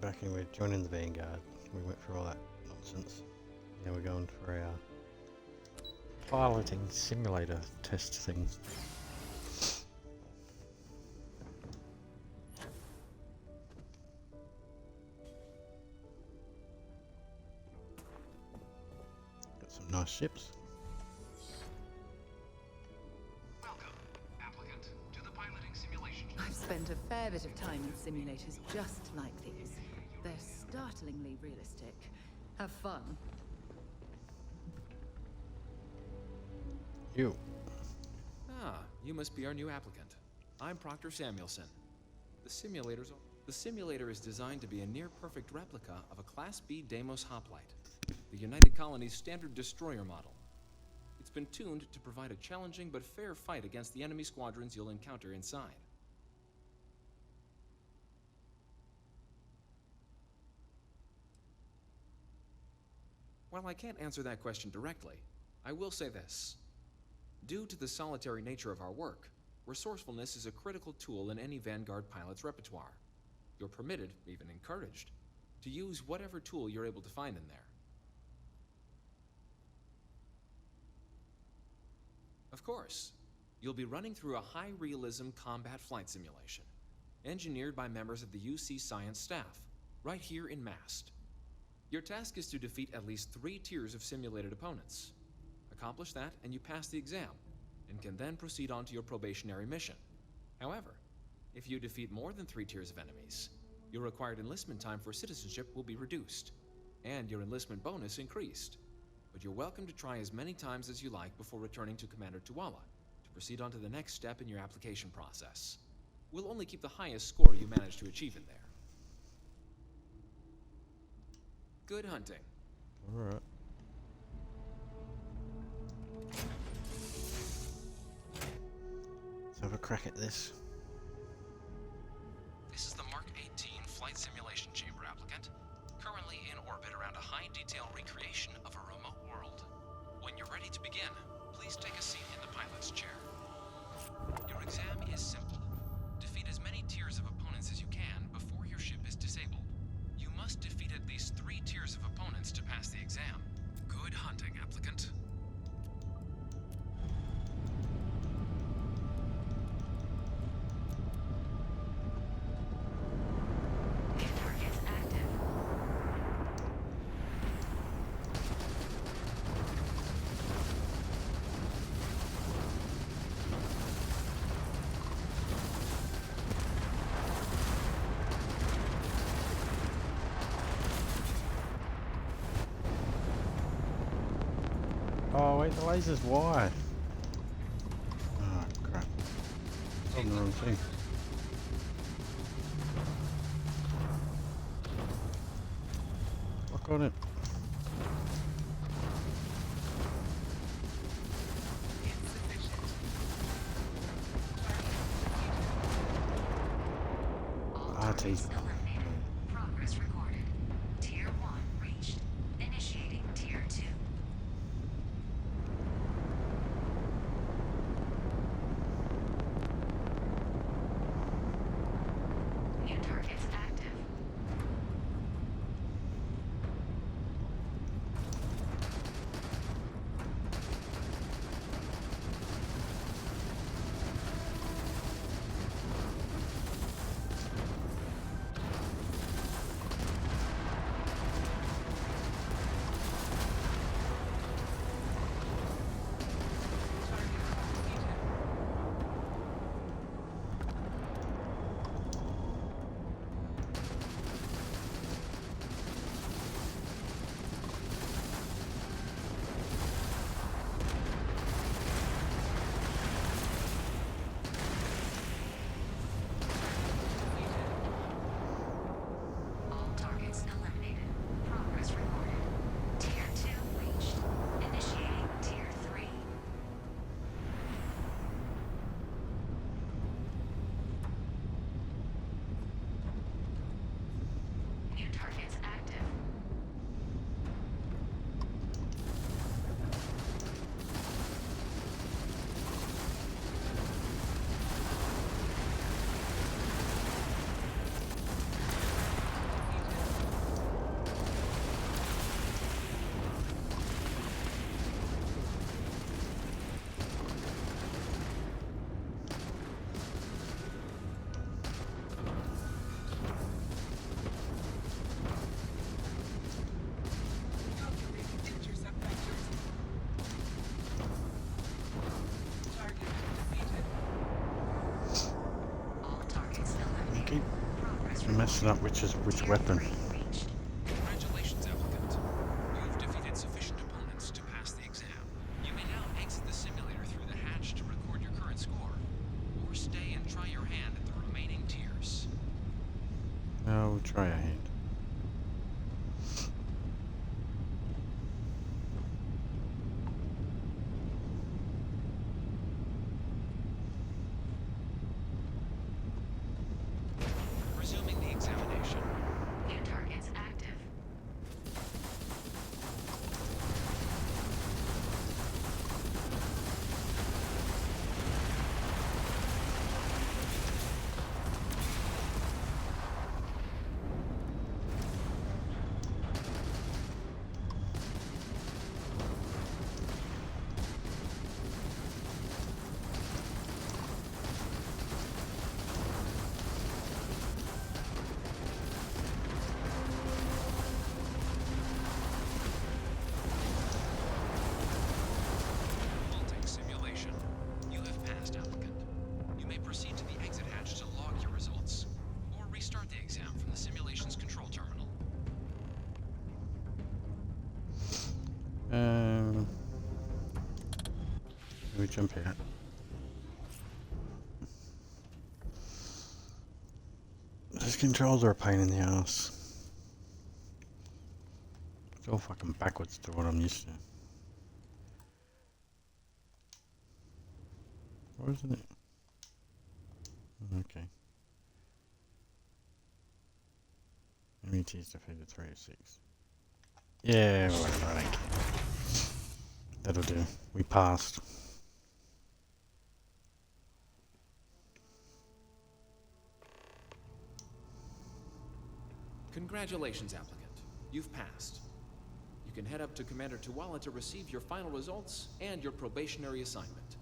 back and we're joining the Vanguard. We went through all that nonsense. Now we're going for our piloting simulator test thing. Got some nice ships. I've spent a fair bit of time in simulators just like these. They're startlingly realistic. Have fun. You. Ah, you must be our new applicant. I'm Proctor Samuelson. The simulator is designed to be a near-perfect replica of a Class B Deimos hoplite, the United Colony's standard destroyer model. It's been tuned to provide a challenging but fair fight against the enemy squadrons you'll encounter inside. While I can't answer that question directly, I will say this. Due to the solitary nature of our work, resourcefulness is a critical tool in any Vanguard pilot's repertoire. You're permitted, even encouraged, to use whatever tool you're able to find in there. Of course, you'll be running through a high-realism combat flight simulation, engineered by members of the UC Science staff, right here in Mast. Your task is to defeat at least 3 tiers of simulated opponents. Accomplish that, and you pass the exam, and can then proceed on to your probationary mission. However, if you defeat more than 3 tiers of enemies, your required enlistment time for citizenship will be reduced, and your enlistment bonus increased. But you're welcome to try as many times as you like before returning to Commander Tuala to proceed on to the next step in your application process. We'll only keep the highest score you manage to achieve in there. Good hunting. Alright. Let's have a crack at this. This is the Mark 18 Flight Simulation Chamber applicant, currently in orbit around a high-detail recreation of a remote world. When you're ready to begin, please take a seat in the pilot's chair. Your exam is simple. Defeat as many tiers of opponents as you can before your ship is disabled. You must defeat at least 3 tiers of opponents to pass the exam. Good hunting, applicant. Targets active. Oh wait, the laser's wide. Oh crap. It's on the wrong thing. Lock on it. RT. Progress recorded. Tier 1 reached. Initiating Tier 2. New targets active. You're messing up which weapon. Reached. Congratulations, applicant. You've defeated sufficient opponents to pass the exam. You may now exit the simulator through the hatch to record your current score, or stay and try your hand at the remaining tiers. Oh, we'll try our hand. Resuming the examination. New targets active. Multi simulation. You have passed, applicant. You may proceed to the exit hatch to log your results, or restart the exam from the simulation's control terminal. We jump out. These controls are a pain in the ass. It's all fucking backwards to what I'm used to. Or isn't it? Okay. MET's defeated 3 of 6. Yeah, whatever, I don't care. That'll do. We passed. Congratulations, applicant. You've passed. You can head up to Commander Tuwala to receive your final results and your probationary assignment.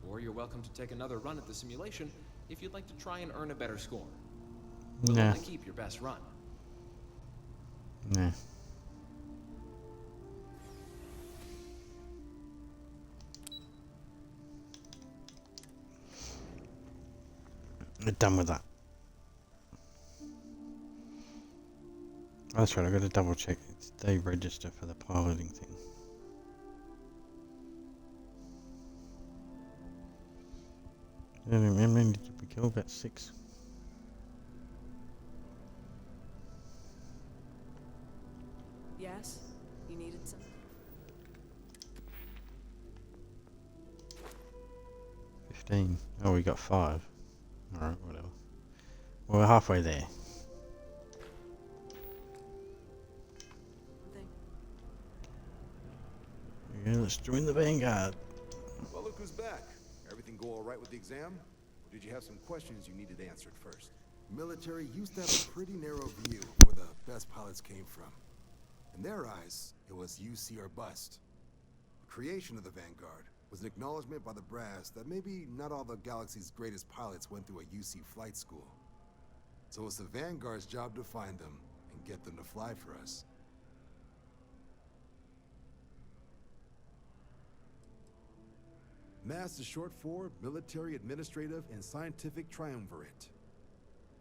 Or you're welcome to take another run at the simulation if you'd like to try and earn a better score. We'll Nah. only keep your best run. Nah. We're done with that. Oh, that's right, I've got to double check. They register for the piloting thing. How many did we kill? About 6. Yes? You needed some? 15. Oh, we got 5. Alright, whatever. Well, we're halfway there. Thing. Okay, let's join the Vanguard. Well, look who's back. Everything go all right with the exam? Or did you have some questions you needed answered first? Military used to have a pretty narrow view of where the best pilots came from. In their eyes, it was UC or bust. The creation of the Vanguard was an acknowledgement by the brass that maybe not all the galaxy's greatest pilots went through a UC flight school. So it's the Vanguard's job to find them and get them to fly for us. MASS is short for Military Administrative and Scientific Triumvirate.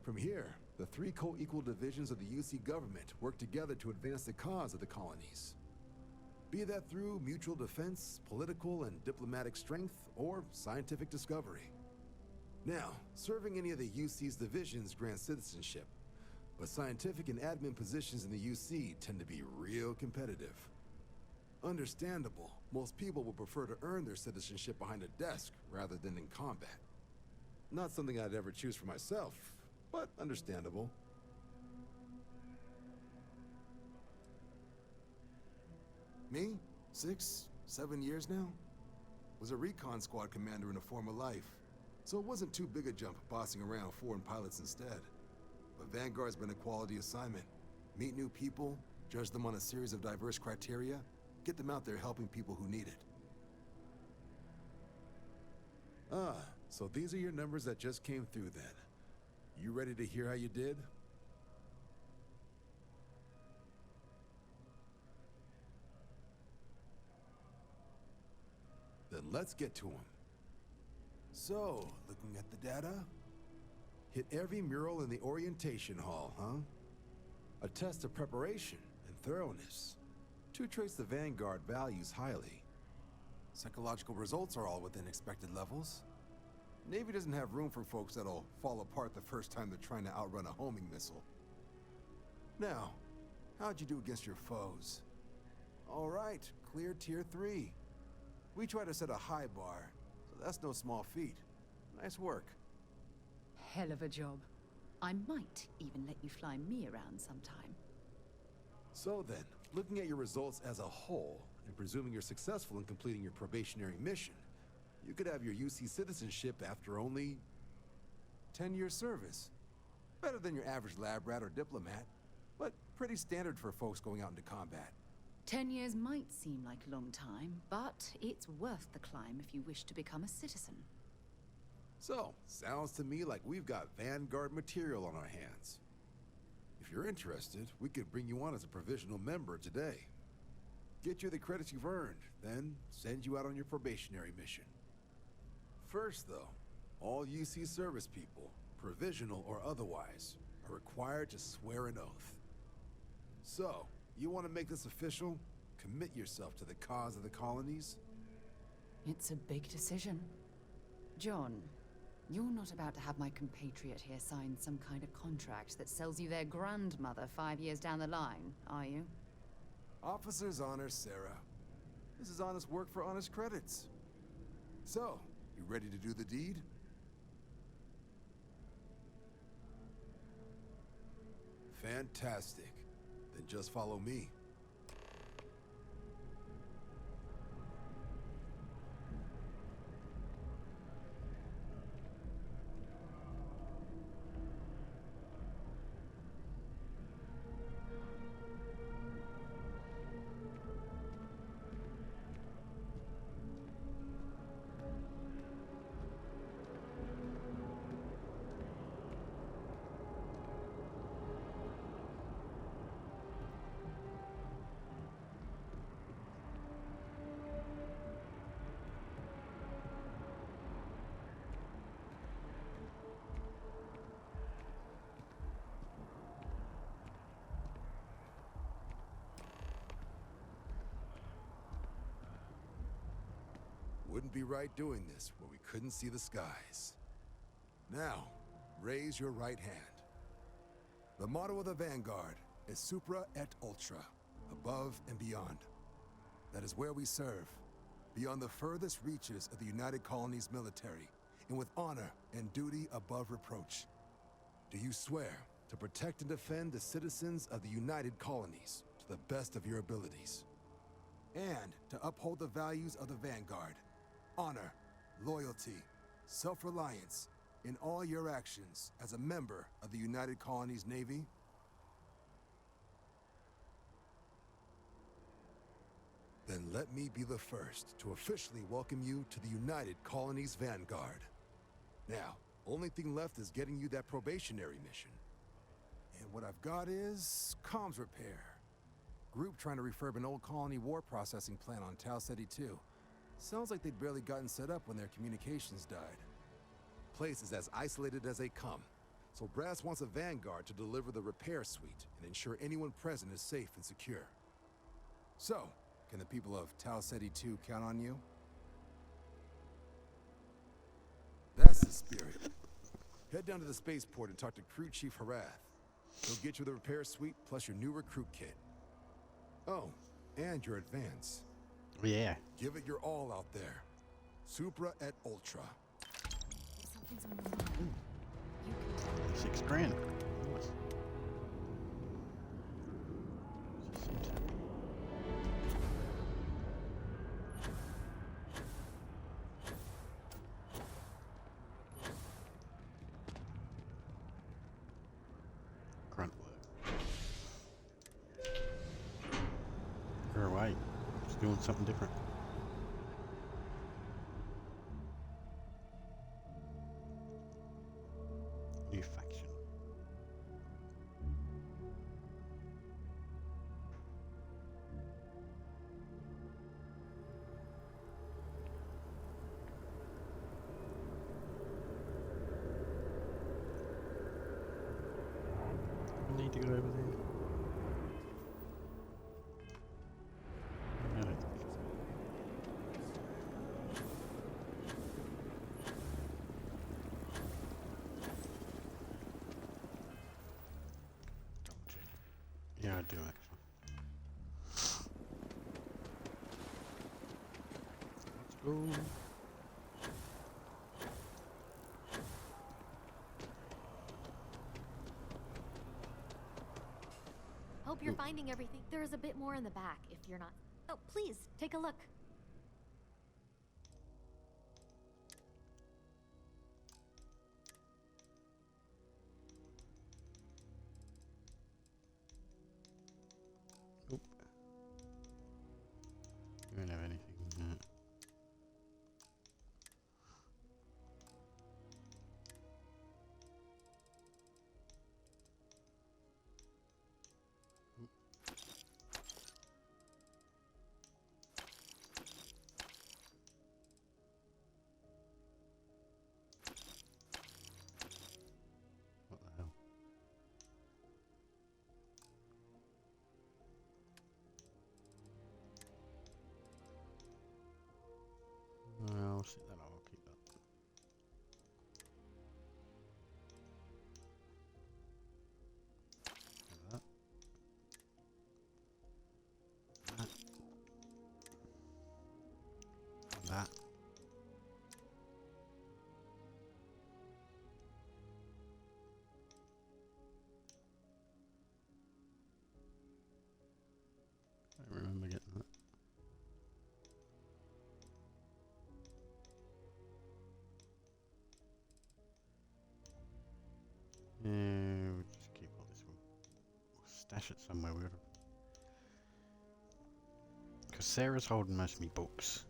From here, the 3 co-equal divisions of the UC government work together to advance the cause of the colonies. Be that through mutual defense, political and diplomatic strength, or scientific discovery. Now, serving any of the UC's divisions grants citizenship, but scientific and admin positions in the UC tend to be real competitive. Understandable. Most people would prefer to earn their citizenship behind a desk rather than in combat. Not something I'd ever choose for myself, but understandable. Me? 6, 7 years now? Was a recon squad commander in a former life, so it wasn't too big a jump bossing around foreign pilots instead. But Vanguard's been a quality assignment. Meet new people, judge them on a series of diverse criteria, get them out there helping people who need it. Ah, so these are your numbers that just came through then. You ready to hear how you did? Then let's get to them. So, looking at the data, Hit every mural in the orientation hall, huh? A test of preparation and thoroughness. Two traits the Vanguard values highly. Psychological results are all within expected levels. Navy doesn't have room for folks that'll fall apart the first time they're trying to outrun a homing missile. Now, how'd you do against your foes? All right, clear tier 3. We try to set a high bar, so that's no small feat. Nice work. Hell of a job. I might even let you fly me around sometime. So then, looking at your results as a whole, and presuming you're successful in completing your probationary mission, you could have your UC citizenship after only 10 years service. Better than your average lab rat or diplomat, but pretty standard for folks going out into combat. 10 years might seem like a long time, but it's worth the climb if you wish to become a citizen. So, sounds to me like we've got Vanguard material on our hands. If you're interested, we could bring you on as a provisional member today. Get you the credits you've earned, then send you out on your probationary mission. First, though, all UC service people, provisional or otherwise, are required to swear an oath. So, you want to make this official? Commit yourself to the cause of the colonies? It's a big decision. John, you're not about to have my compatriot here sign some kind of contract that sells you their grandmother 5 years down the line, are you? Officer's honor, Sarah. This is honest work for honest credits. So, you ready to do the deed? Fantastic. Then just follow me. Wouldn't be right doing this where we couldn't see the skies. Now, raise your right hand. The motto of the Vanguard is Supra et Ultra, above and beyond. That is where we serve, beyond the furthest reaches of the United Colonies military, and with honor and duty above reproach. Do you swear to protect and defend the citizens of the United Colonies to the best of your abilities? And to uphold the values of the Vanguard, honor, loyalty, self-reliance in all your actions as a member of the United Colonies Navy? Then let me be the first to officially welcome you to the United Colonies Vanguard. Now, only thing left is getting you that probationary mission. And what I've got is comms repair. Group trying to refurb an old colony war processing plant on Tau Ceti 2. Sounds like they'd barely gotten set up when their communications died. Place is as isolated as they come, so Brass wants a Vanguard to deliver the repair suite and ensure anyone present is safe and secure. So, can the people of Tau Ceti 2 count on you? That's the spirit. Head down to the spaceport and talk to Crew Chief Harath. He'll get you the repair suite plus your new recruit kit. Oh, and your advance. Yeah. Give it your all out there. Supra et Ultra. Something's on your mind. You can... 6 grand. Nice. Grunt work. You're away. Just doing something different. New faction. need to go over there? No, I don't think so. Double check. Yeah, I do actually. Let's go. Hope you're finding everything. There is a bit more in the back if you're not. Oh, please, take a look. Nope. You don't have anything. No. What the hell? I'll sit that out, I'll keep that. That. That. That. I don't remember getting that. Yeah, we'll just keep all this one. We'll stash it somewhere. Because Sarah's holding most of me books.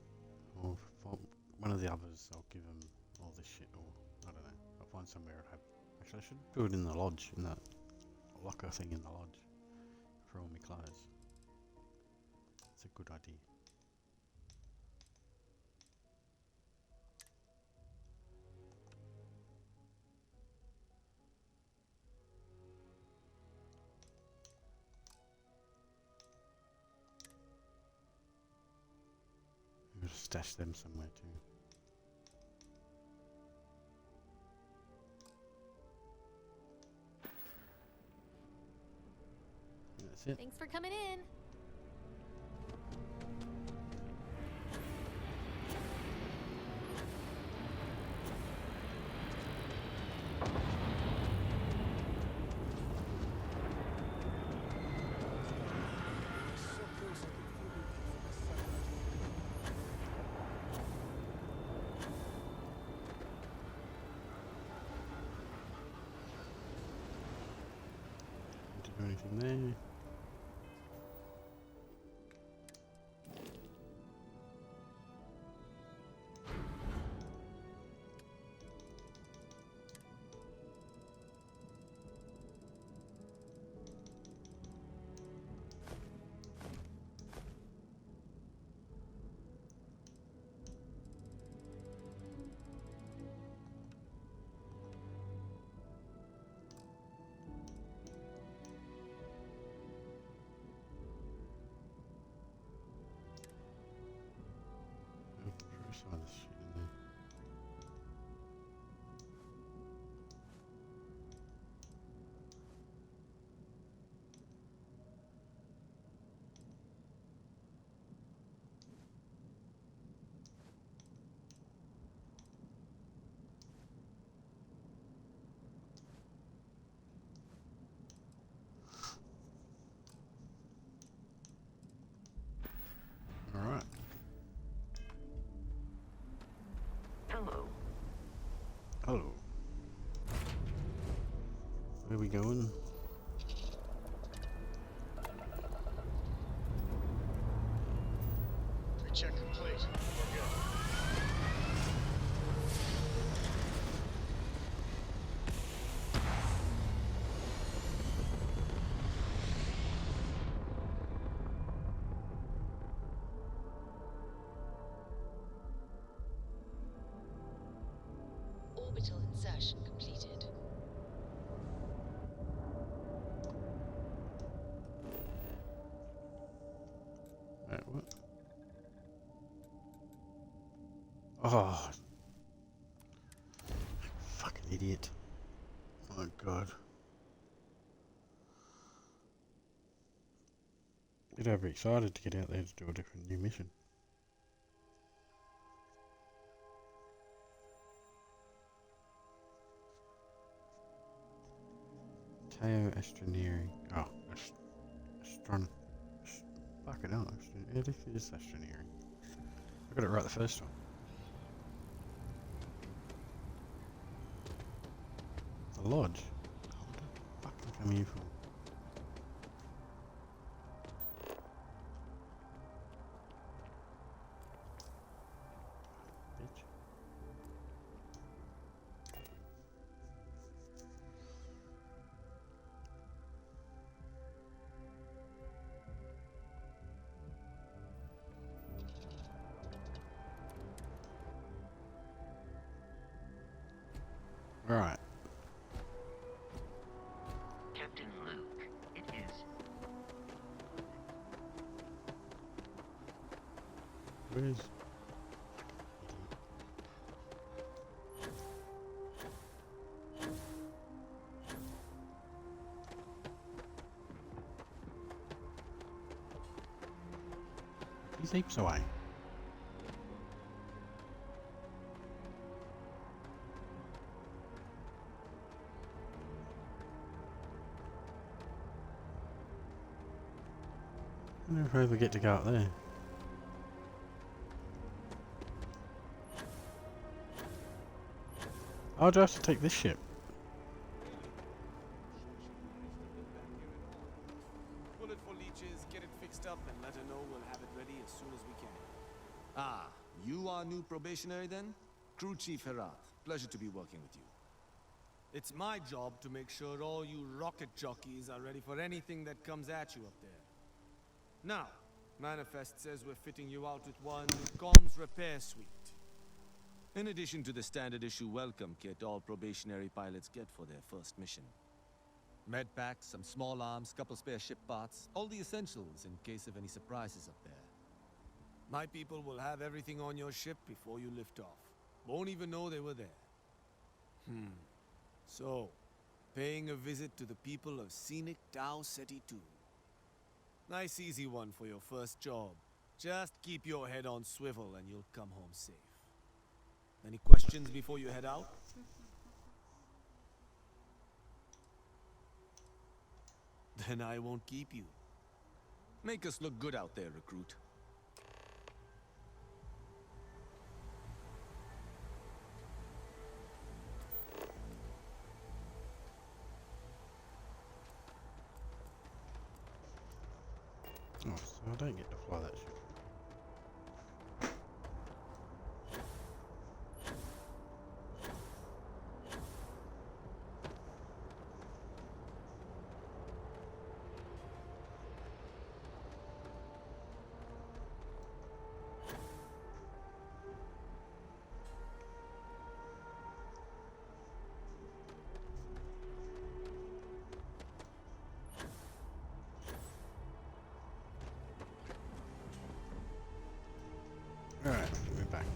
Or for one of the others, I'll give them all this shit. Or I don't know. I'll find somewhere I have. Actually, I should do it in the lodge, in that locker thing in the lodge for all my clothes. It's a good idea. I'm gonna stash them somewhere too. That's it. Thanks for coming in. Didn't do anything there. Throw some of this shit in there. Alright. Hello. Hello. Where are we going? Pre-check complete. We're good. Orbital insertion completed. Oh, fucking idiot. Oh my god. You'd ever excited to get out there to do a different new mission. Teo Astroneering. Oh, fucking hell, it is Astroneering. I got it right the first time. The lodge? Oh, what the fuck am I here for? Bitch. Right. Captain Luke, it is. Where's... He's heaps away. I wonder if I ever get to go up there. Oh, do I have to take this ship? Bullet for leeches, get it fixed up, and let her know we'll have it ready as soon as we can. Ah, you are new probationary then? Crew Chief Herat. Pleasure to be working with you. It's my job to make sure all you rocket jockeys are ready for anything that comes at you up there. Now, Manifest says we're fitting you out with one comms repair suite. In addition to the standard issue welcome kit all probationary pilots get for their first mission. Med packs, some small arms, couple spare ship parts, all the essentials in case of any surprises up there. My people will have everything on your ship before you lift off. Won't even know they were there. So, paying a visit to the people of scenic Tau Ceti 2. Nice easy one for your first job. Just keep your head on swivel and you'll come home safe. Any questions before you head out? Then I won't keep you. Make us look good out there, recruit. Oh, so I don't get to fly that ship. Alright, we're back.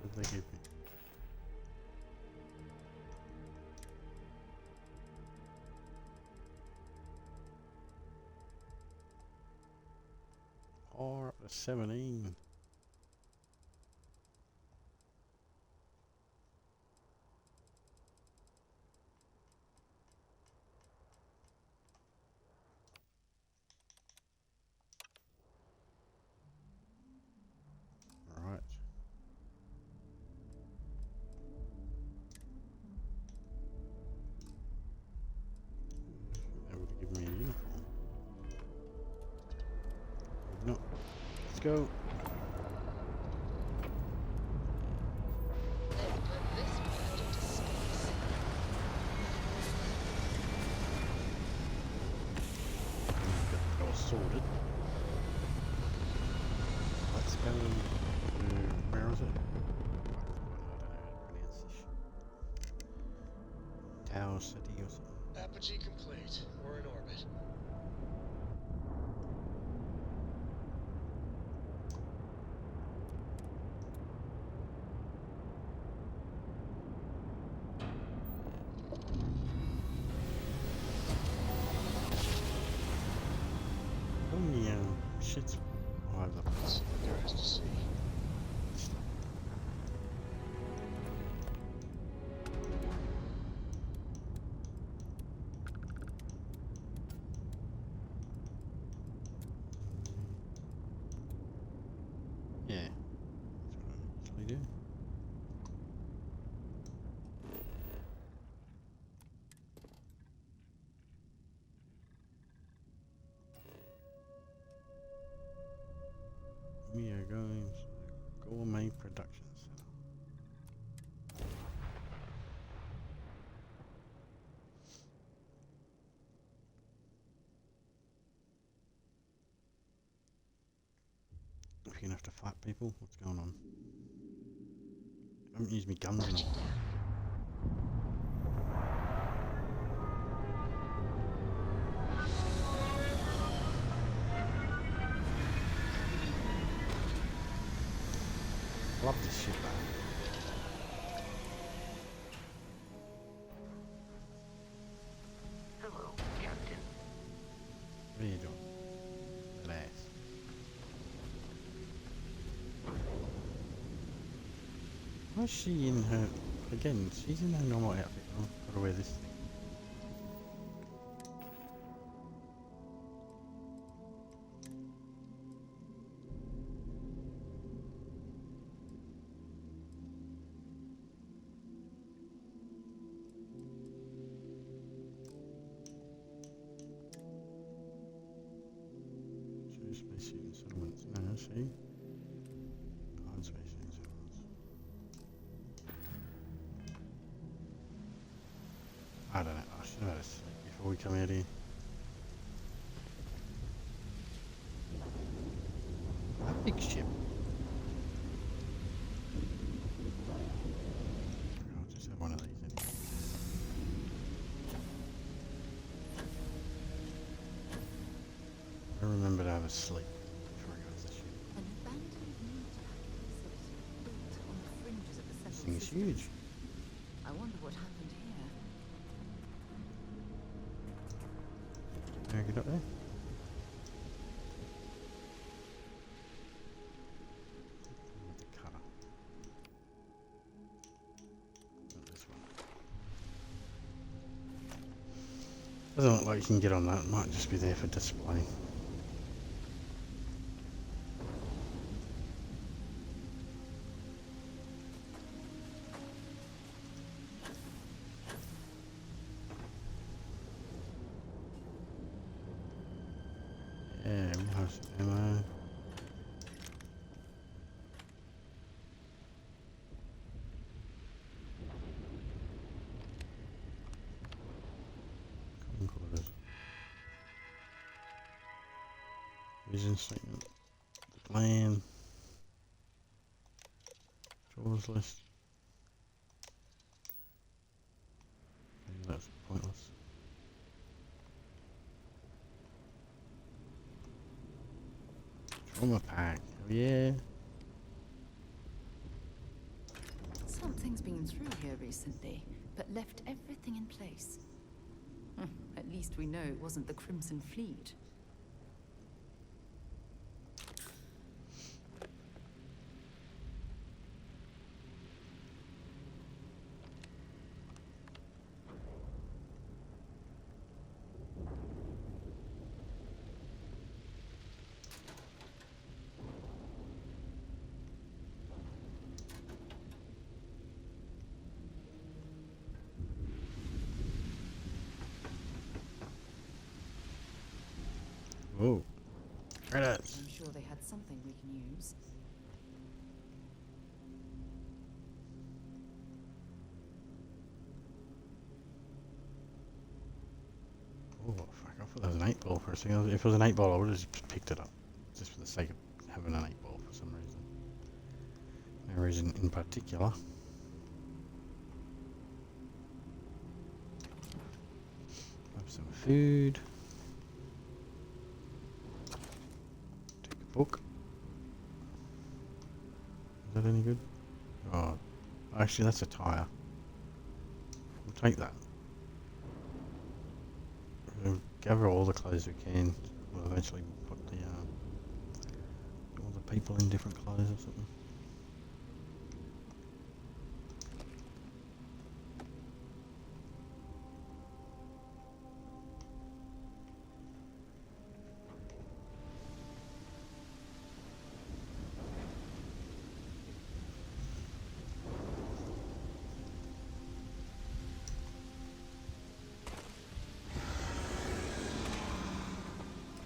What did they give me? Or up to 17. Right. They would have given me a uniform. No. Let's go. Got it all sorted. Let's go to, where is it? I don't know how to pronounce this shit. Tau City or something. Apogee complete. We're in orbit. shit's all over the Let's place. see what there is to see. Yeah, that's what I usually do. We are going to Gourmet Production Center. If you're gonna have to fight people, what's going on? I haven't used my guns in a while. I love this shit, man. Hello, Captain. What are you doing? That ass. Why is she in her... Again, she's in her normal outfit. I've got to wear this thing. Choose space shooting settlements. No, see? Hard space shooting settlements. I don't know. I should have had a sleep before we come out here. A big ship. I'll just have one of these anyway. I remember to have a sleep before I go to the ship. An abandoned military facility built on the fringes of the This central thing is system. huge. I wonder what happened here. Can I get up there? With the cutter. Not this one. Doesn't look like you can get on that. It might just be there for display. Yeah, we have some ammo. Common quarters. Vision statement. The plan. Drawers list. Maybe that's pointless. Trauma pack. Oh yeah. Something's been through here recently, but left everything in place. At least we know it wasn't the Crimson Fleet. Whoa. Credits. I'm sure they had something we can use. Oh, fuck. I thought that was an 8-ball for a second. If it was an 8-ball, I would have just picked it up. Just for the sake of having an 8-ball for some reason. No reason in particular. Have some food. Take a book. Is that any good? Oh, actually, that's a tire. We'll take that. We'll gather all the clothes we can. We'll eventually put the people in different clothes or something.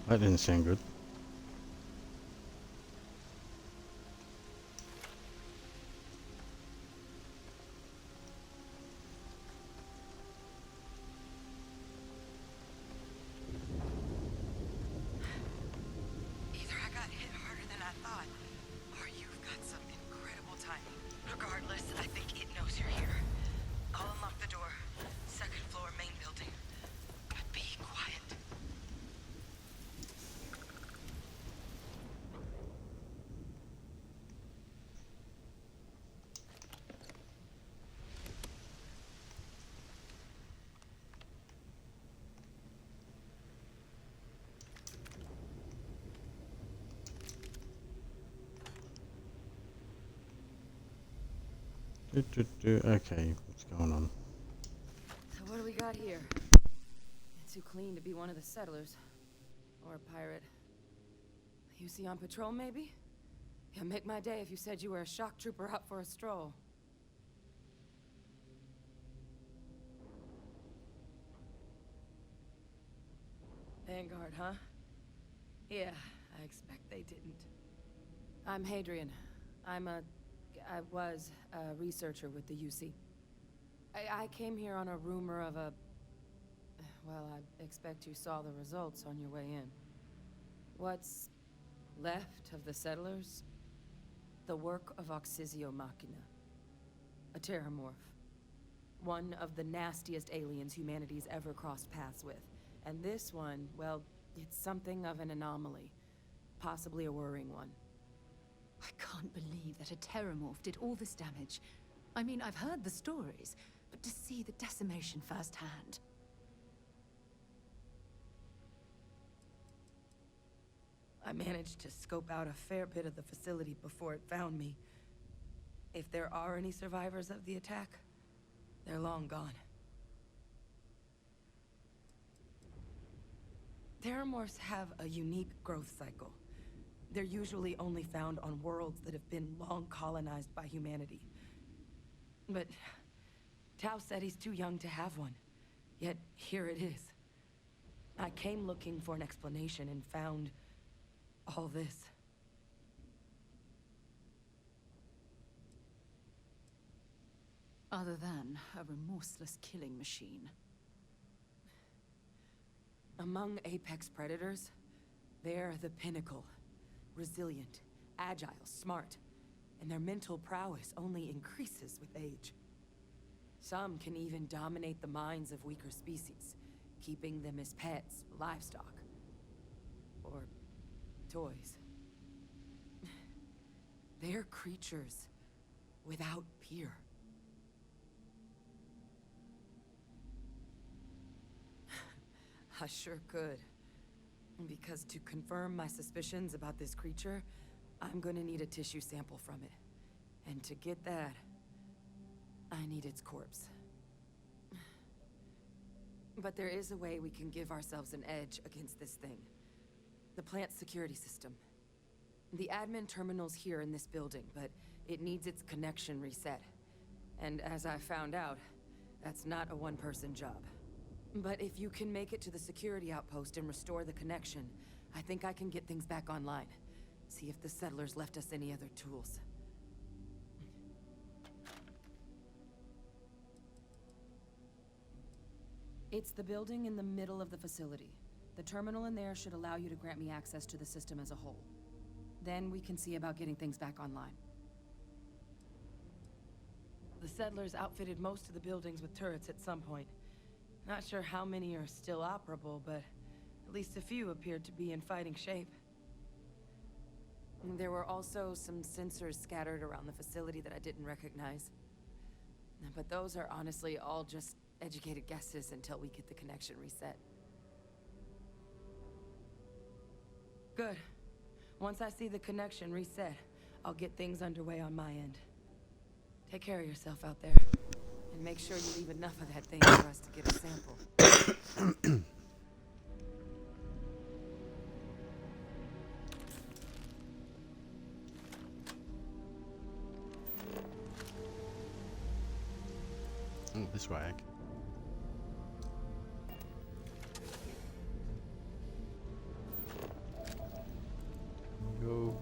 That didn't sound good. Either I got hit harder than I thought, or you've got some incredible timing. Regardless, I think it knows you're here. I'll unlock the door. Second floor, main building. But be quiet. Okay, what's going on? So what do we got here? It's too clean to be one of the settlers. Or a pirate. You see on patrol, maybe? Yeah, make my day if you said you were a shock trooper out for a stroll. Vanguard, huh? Yeah, I expect they didn't. I'm Hadrian. I was a researcher with the UC. I came here on a rumor of a... Well, I expect you saw the results on your way in. What's left of the settlers? The work of Oxysio Machina. A terramorph. One of the nastiest aliens humanity's ever crossed paths with. And this one, well, it's something of an anomaly. Possibly a worrying one. I can't believe that a terramorph did all this damage. I mean, I've heard the stories, but to see the decimation firsthand. I managed to scope out a fair bit of the facility before it found me. If there are any survivors of the attack, they're long gone. Terramorphs have a unique growth cycle. They're usually only found on worlds that have been long colonized by humanity. But Tau said he's too young to have one. Yet here it is. I came looking for an explanation and found all this. Other than a remorseless killing machine. Among apex predators, they're the pinnacle. Resilient, agile, smart, and their mental prowess only increases with age. Some can even dominate the minds of weaker species, keeping them as pets, livestock, or toys. They're creatures without peer. I sure could. Because to confirm my suspicions about this creature, I'm gonna need a tissue sample from it. And to get that, I need its corpse. But there is a way we can give ourselves an edge against this thing. The plant's security system. The admin terminal's here in this building, but it needs its connection reset. And as I found out, that's not a one-person job. But if you can make it to the security outpost and restore the connection, I think I can get things back online. See if the settlers left us any other tools. It's the building in the middle of the facility. The terminal in there should allow you to grant me access to the system as a whole. Then we can see about getting things back online. The settlers outfitted most of the buildings with turrets at some point. Not sure how many are still operable, but at least a few appeared to be in fighting shape. There were also some sensors scattered around the facility that I didn't recognize. But those are honestly all just educated guesses until we get the connection reset. Good. Once I see the connection reset, I'll get things underway on my end. Take care of yourself out there. And make sure you leave enough of that thing for us to get a sample. Oh, this way. Go.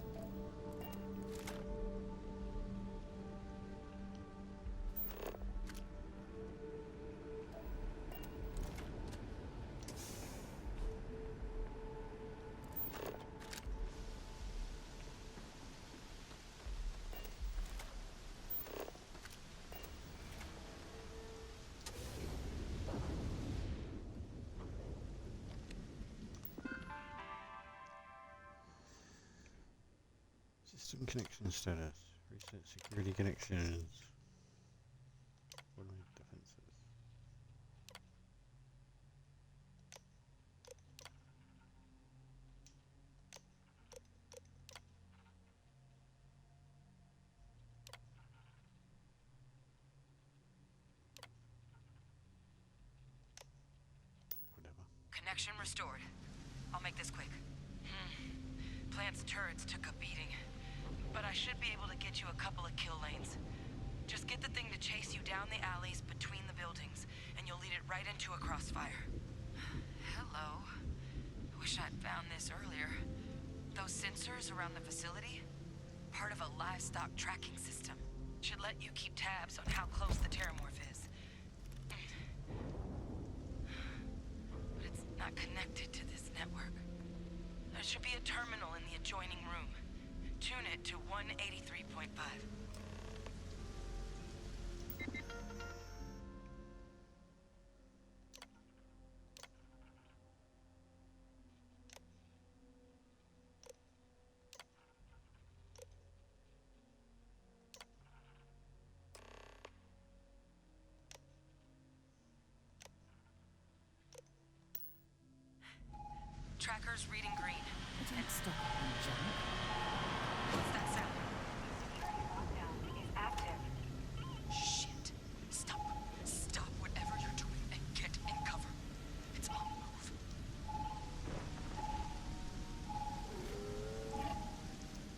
System connection status. Reset security connections. What are my defenses? Whatever. Connection restored. I'll make this quick. Plant's turrets took a beating, but I should be able to get you a couple of kill lanes. Just get the thing to chase you down the alleys between the buildings, and you'll lead it right into a crossfire. Hello. Wish I'd found this earlier. Those sensors around the facility? Part of a livestock tracking system. Should let you keep tabs on how close the terramorph is. But it's not connected to this network. There should be a terminal in the adjoining room. Tune it to 183.5. Tracker's reading green. Don't stop on jump. What's that sound? Is active. Shit. Stop. Stop whatever you're doing and get in cover. It's on the move.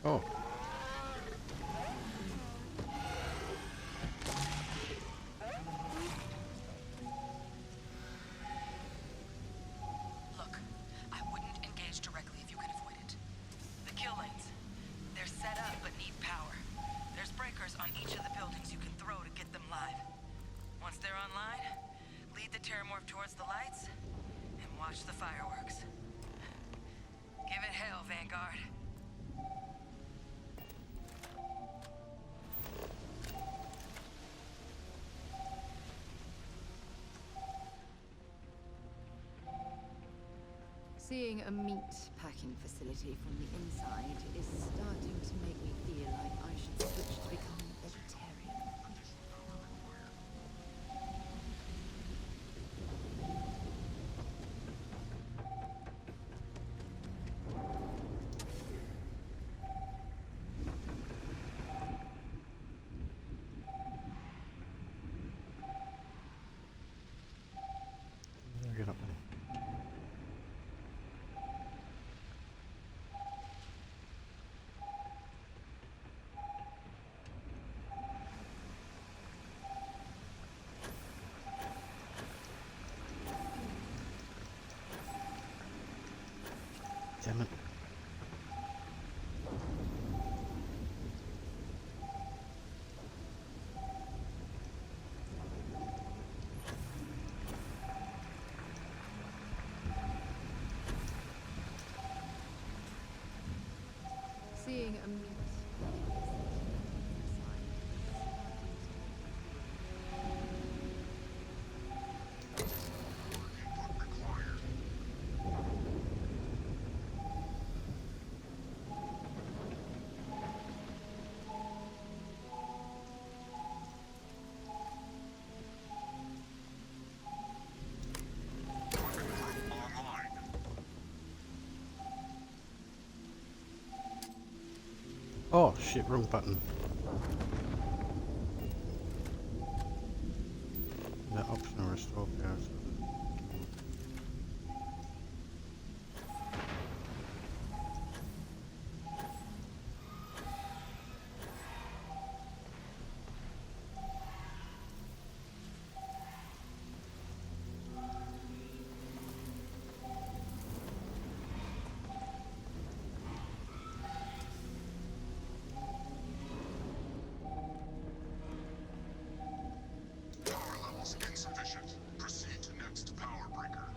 Oh. Look, I wouldn't engage directly if you can avoid it. The kill lanes. They're set up but need power. There's breakers on each of the buildings you can throw to get them live. Once they're online, lead the terramorph towards the lights and watch the fireworks. Give it hell, Vanguard. Seeing a meat packing facility from the inside is starting to make me feel like I should switch to become vegetarian. Get up there. Damn it. Seeing a meat Oh shit, wrong button. The optional restore power. Insufficient. Proceed to next power breaker.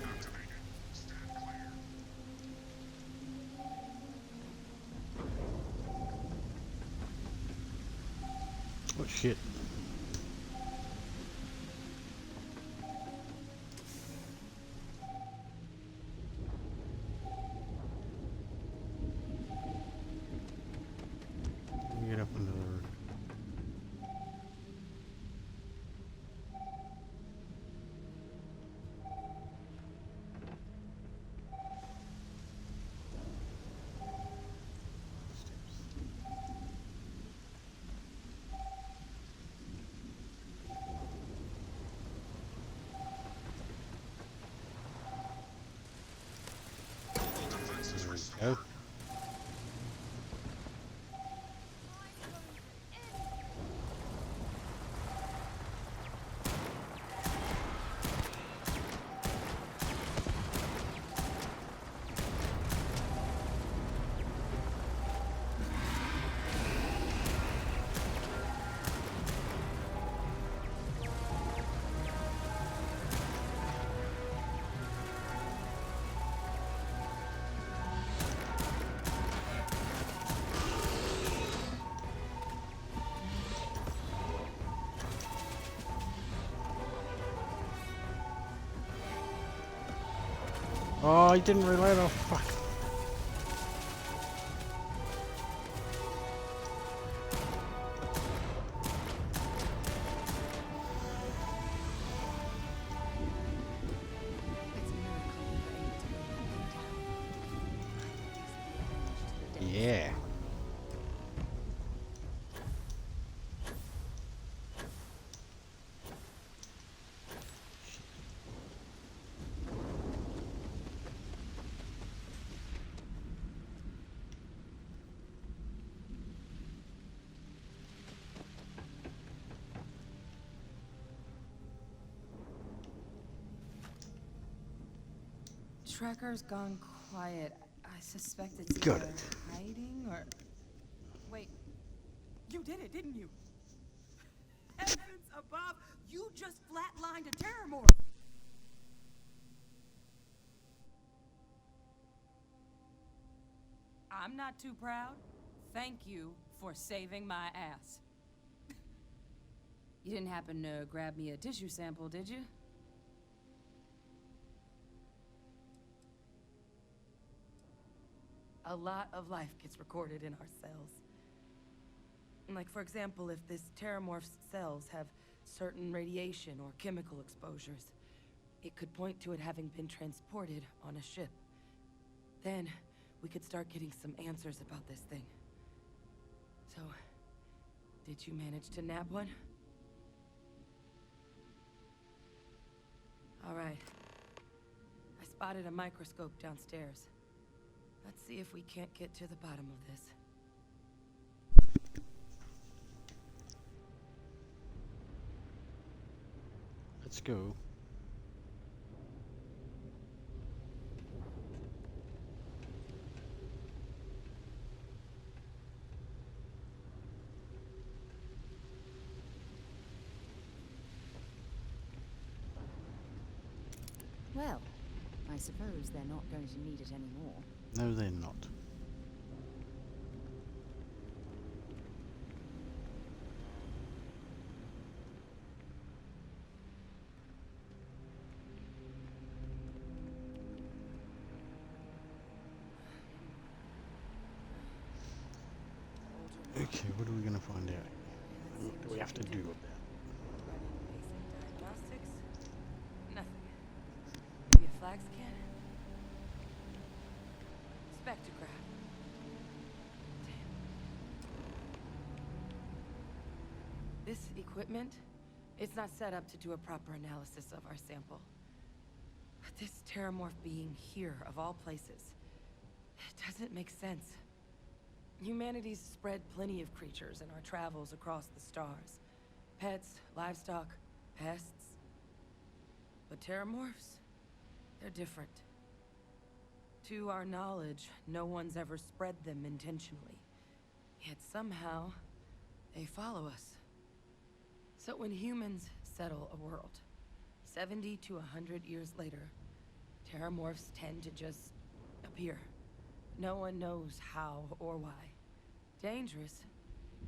Activated. Stand clear. Oh shit. Get up into the roof. There we go. Oh, he didn't reload. Oh, fuck. It's a miracle you were able to bring that thing down. Yeah. Tracker's gone quiet. I suspect it's Got either it. hiding or... Wait. You did it, didn't you? Heavens above! You just flatlined a terror. I'm not too proud. Thank you for saving my ass. You didn't happen to grab me a tissue sample, did you? A lot of life gets recorded in our cells. Like, for example, if this terramorph's cells have certain radiation or chemical exposures, it could point to it having been transported on a ship. Then, we could start getting some answers about this thing. So, did you manage to nab one? All right. I spotted a microscope downstairs. Let's see if we can't get to the bottom of this. Let's go. Well, I suppose they're not going to need it anymore. No, they're not. Okay, what are we gonna find out? What do we have to do with that? Running basic diagnostics? Nothing. Maybe a flag scan? Spectrograph. Damn. This equipment, it's not set up to do a proper analysis of our sample. But this terramorph being here, of all places, it doesn't make sense. Humanity's spread plenty of creatures in our travels across the stars. Pets, livestock, pests. But terramorphs? They're different. To our knowledge, no one's ever spread them intentionally. Yet somehow, they follow us. So when humans settle a world, 70 to 100 years later, terramorphs tend to just appear. No one knows how or why. Dangerous,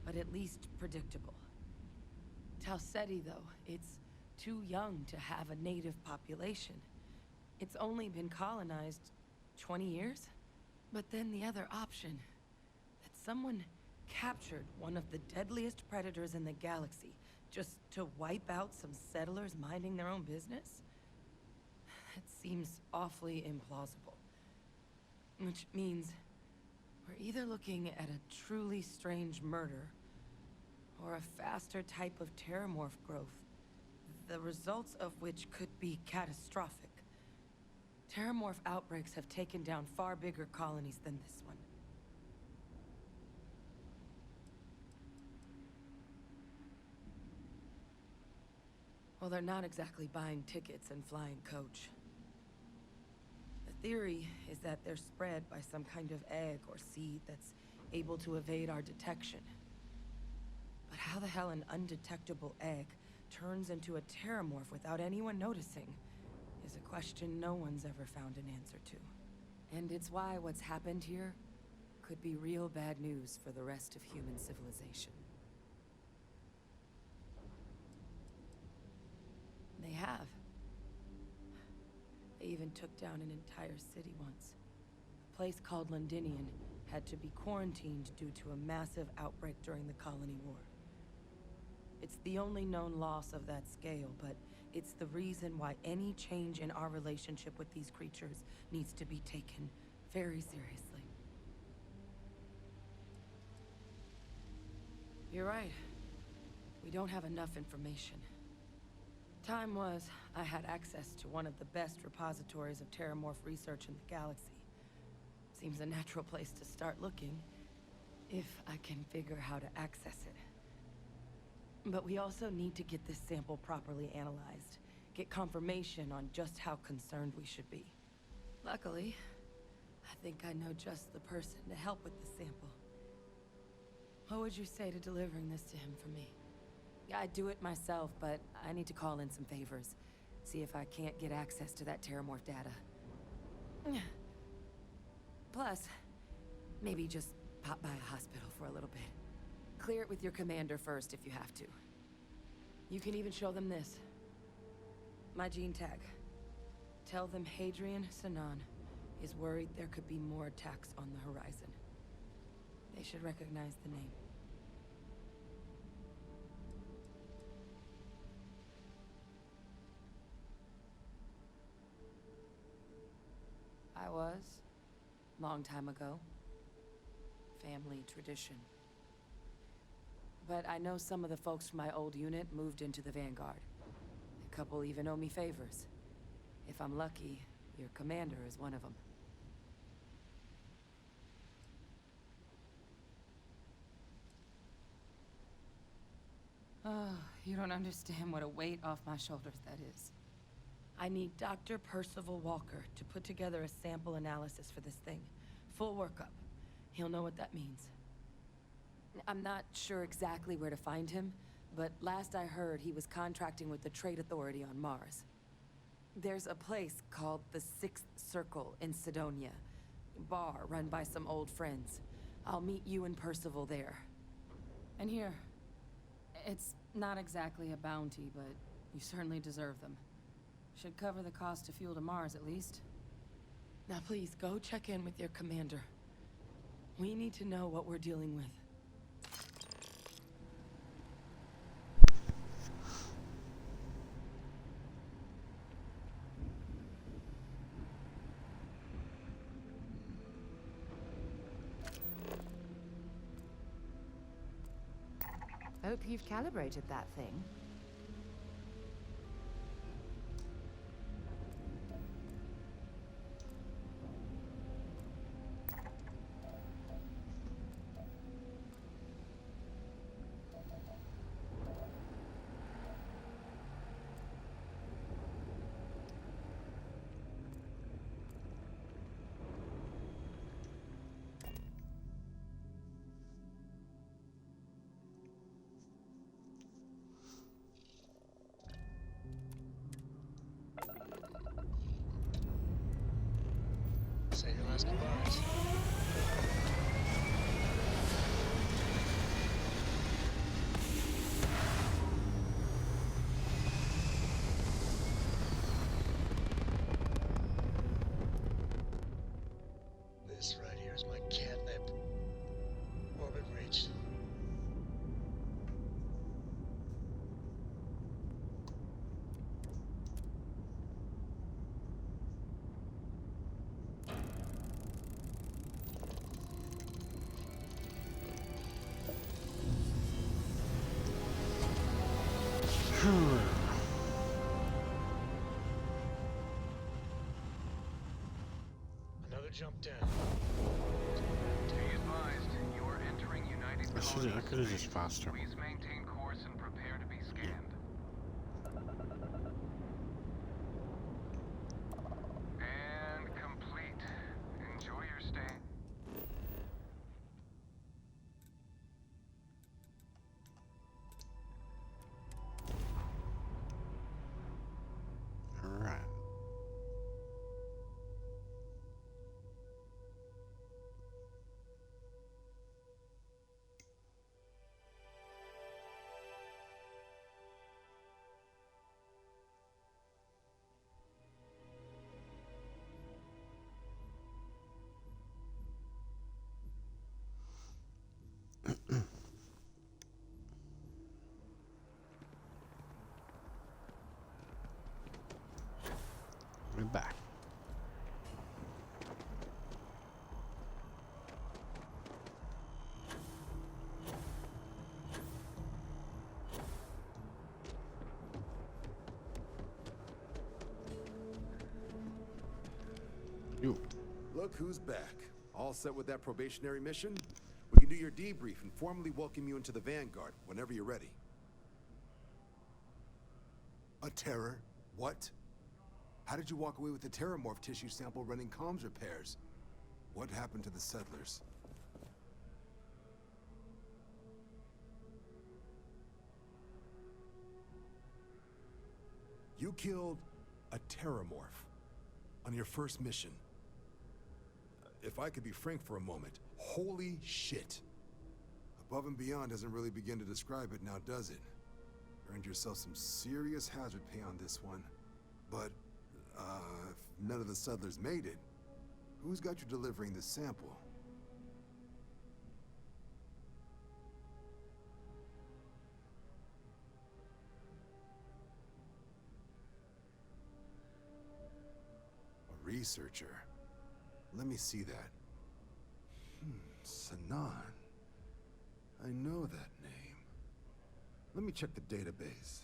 but at least predictable. Tau Ceti, though, it's too young to have a native population. It's only been colonized 20 years? But then the other option, that someone captured one of the deadliest predators in the galaxy just to wipe out some settlers minding their own business? That seems awfully implausible. Which means we're either looking at a truly strange murder or a faster type of terramorph growth, the results of which could be catastrophic. Terramorph outbreaks have taken down far bigger colonies than this one. Well, they're not exactly buying tickets and flying coach. The theory is that they're spread by some kind of egg or seed that's able to evade our detection. But how the hell an undetectable egg turns into a terramorph without anyone noticing is a question no one's ever found an answer to. And it's why what's happened here could be real bad news for the rest of human civilization. They have. They even took down an entire city once. A place called Londinian had to be quarantined due to a massive outbreak during the Colony War. It's the only known loss of that scale, but it's the reason why any change in our relationship with these creatures needs to be taken very seriously. You're right. We don't have enough information. Time was, I had access to one of the best repositories of terramorph research in the galaxy. Seems a natural place to start looking, if I can figure how to access it. But we also need to get this sample properly analyzed, get confirmation on just how concerned we should be. Luckily, I think I know just the person to help with the sample. What would you say to delivering this to him for me? I'd do it myself, but I need to call in some favors. See if I can't get access to that terramorph data. Plus, maybe just pop by a hospital for a little bit. Clear it with your commander first if you have to. You can even show them this. My gene tag. Tell them Hadrian Sinan is worried there could be more attacks on the horizon. They should recognize the name. I was. Long time ago. Family tradition. But I know some of the folks from my old unit moved into the Vanguard. A couple even owe me favors. If I'm lucky, your commander is one of them. Oh, you don't understand what a weight off my shoulders that is. I need Dr. Percival Walker to put together a sample analysis for this thing. Full workup. He'll know what that means. I'm not sure exactly where to find him, but last I heard he was contracting with the Trade Authority on Mars. There's a place called the Sixth Circle in Sidonia. Bar run by some old friends. I'll meet you and Percival there. And here. It's not exactly a bounty, but you certainly deserve them. Should cover the cost to fuel to Mars, at least. Now please, go check in with your commander. We need to know what we're dealing with. Hope you've calibrated that thing. Say your last goodbyes. This right here is my catnip. Orbit reached. Another jump down. Be advised, you are entering United I could have just fast traveled. Please maintain course and prepare to be scanned. And complete. Enjoy your stay. Alright. We're back. You. Look who's back. All set with that probationary mission? We can do your debrief and formally welcome you into the Vanguard whenever you're ready. A terror? What? How did you walk away with the terramorph tissue sample running comms repairs? What happened to the settlers? You killed a terramorph on your first mission. If I could be frank for a moment, holy shit. Above and beyond doesn't really begin to describe it now, does it? Earned yourself some serious hazard pay on this one. But, if none of the settlers made it, who's got you delivering this sample? A researcher. Let me see that. Sanan. I know that name. Let me check the database.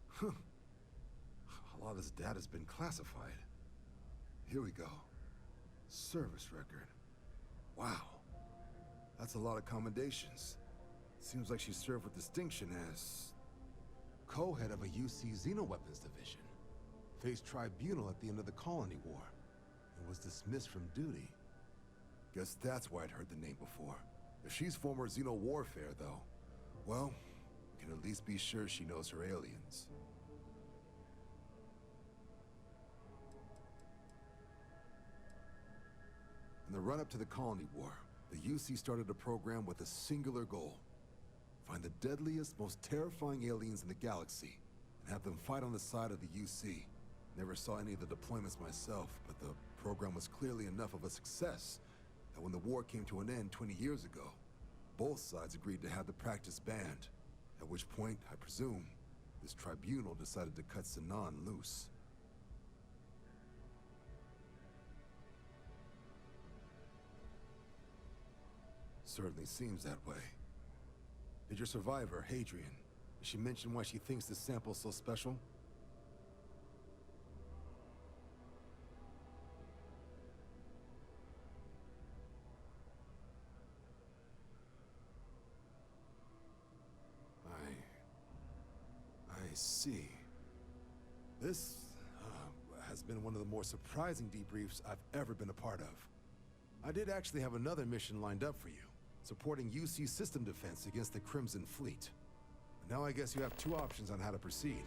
Huh. A lot of this data's been classified. Here we go. Service record. Wow. That's a lot of commendations. Seems like she served with distinction as co-head of a UC Xenoweapons division. Faced tribunal at the end of the Colony War. And was dismissed from duty. Guess that's why I'd heard the name before. If she's former Xeno warfare, though, well, we can at least be sure she knows her aliens. In the run-up to the Colony War, the UC started a program with a singular goal. Find the deadliest, most terrifying aliens in the galaxy, and have them fight on the side of the UC. Never saw any of the deployments myself, but the program was clearly enough of a success that when the war came to an end 20 years ago, both sides agreed to have the practice banned. At which point, I presume, this tribunal decided to cut Sanan loose. Certainly seems that way. Did your survivor, Hadrian, did she mention why she thinks this sample's so special? I see. This has been one of the more surprising debriefs I've ever been a part of. I did actually have another mission lined up for you, supporting UC system defense against the Crimson Fleet. But now I guess you have two options on how to proceed.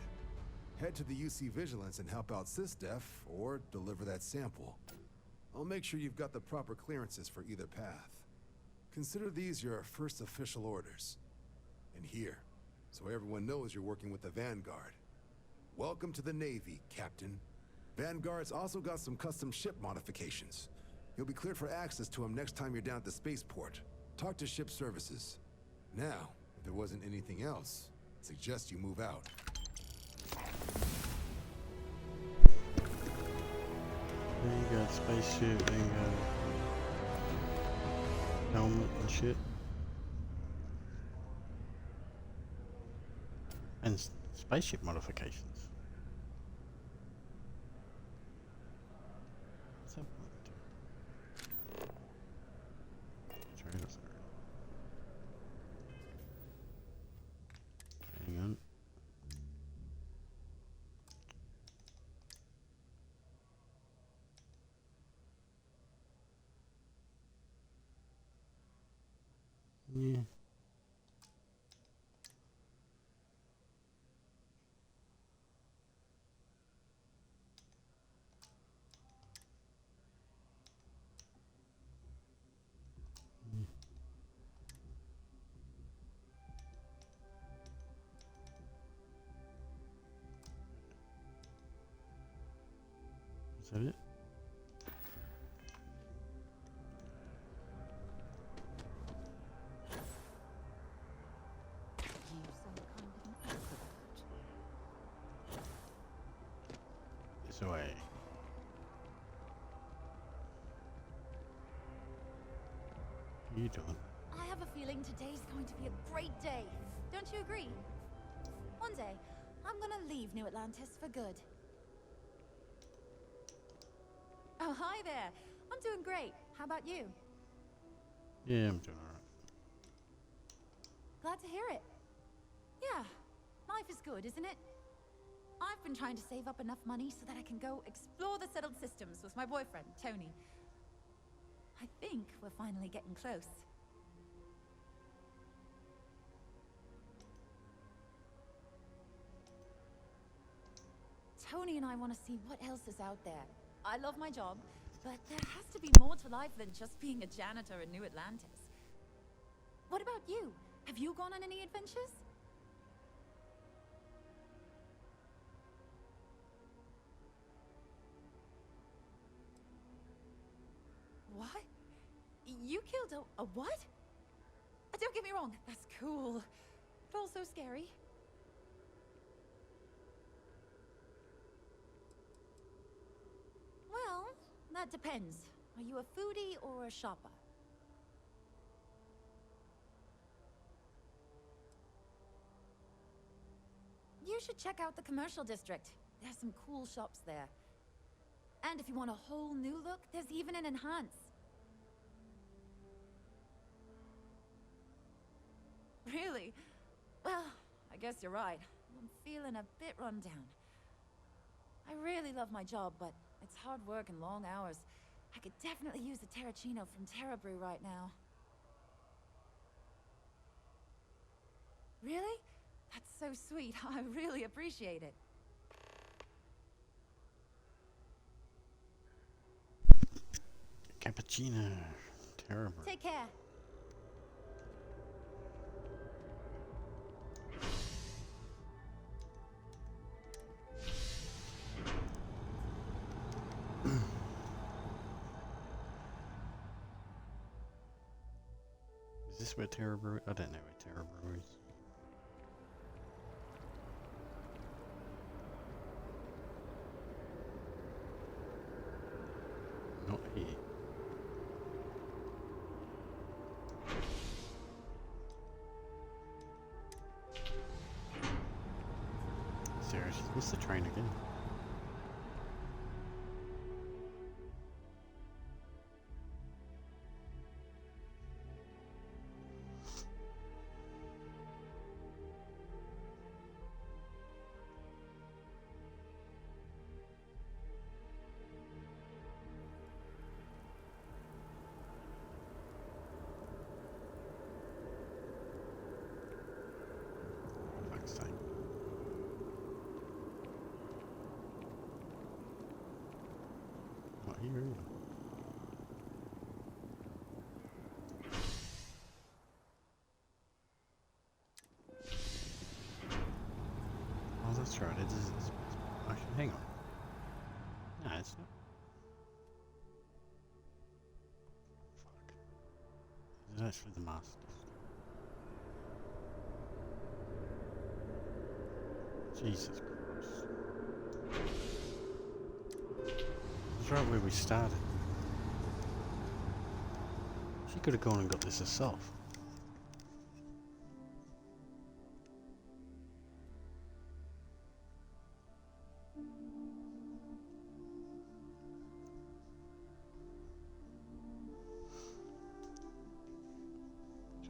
Head to the UC Vigilance and help out SysDef, or deliver that sample. I'll make sure you've got the proper clearances for either path. Consider these your first official orders. And here, so everyone knows you're working with the Vanguard. Welcome to the Navy, Captain. Vanguard's also got some custom ship modifications. You'll be cleared for access to them next time you're down at the spaceport. Talk to ship services. Now, if there wasn't anything else, I'd suggest you move out. There you go, spaceship, there you go. Helmet and shit. And spaceship modifications. What's that one do? Trailers are. Hang on. Yeah. Is that it? This way. What are you doing? I have a feeling today's going to be a great day. Don't you agree? One day, I'm gonna leave New Atlantis for good. Oh, hi there. I'm doing great. How about you? Yeah, I'm doing alright. Glad to hear it. Yeah, life is good, isn't it? I've been trying to save up enough money so that I can go explore the settled systems with my boyfriend, Tony. I think we're finally getting close. Tony and I want to see what else is out there. I love my job, but there has to be more to life than just being a janitor in New Atlantis. What about you? Have you gone on any adventures? What? You killed a what? Don't get me wrong, that's cool, but also scary. Well, that depends. Are you a foodie or a shopper? You should check out the commercial district. There's some cool shops there. And if you want a whole new look, there's even an enhance. Really? Well, I guess you're right. I'm feeling a bit run down. I really love my job, but it's hard work and long hours. I could definitely use a Terracino from Terra Brew right now. Really? That's so sweet. I really appreciate it. Cappuccino. Terrible. Take care. Is this where Terra Brew? I don't know where Terra Brew is. Not here. Seriously, what's the train again? Fuck's sake. Not here either. Oh, that's right. It is. Actually, hang on. No, it's not. Fuck. It's actually the master. Jesus Christ. That's right where we started. She could have gone and got this herself.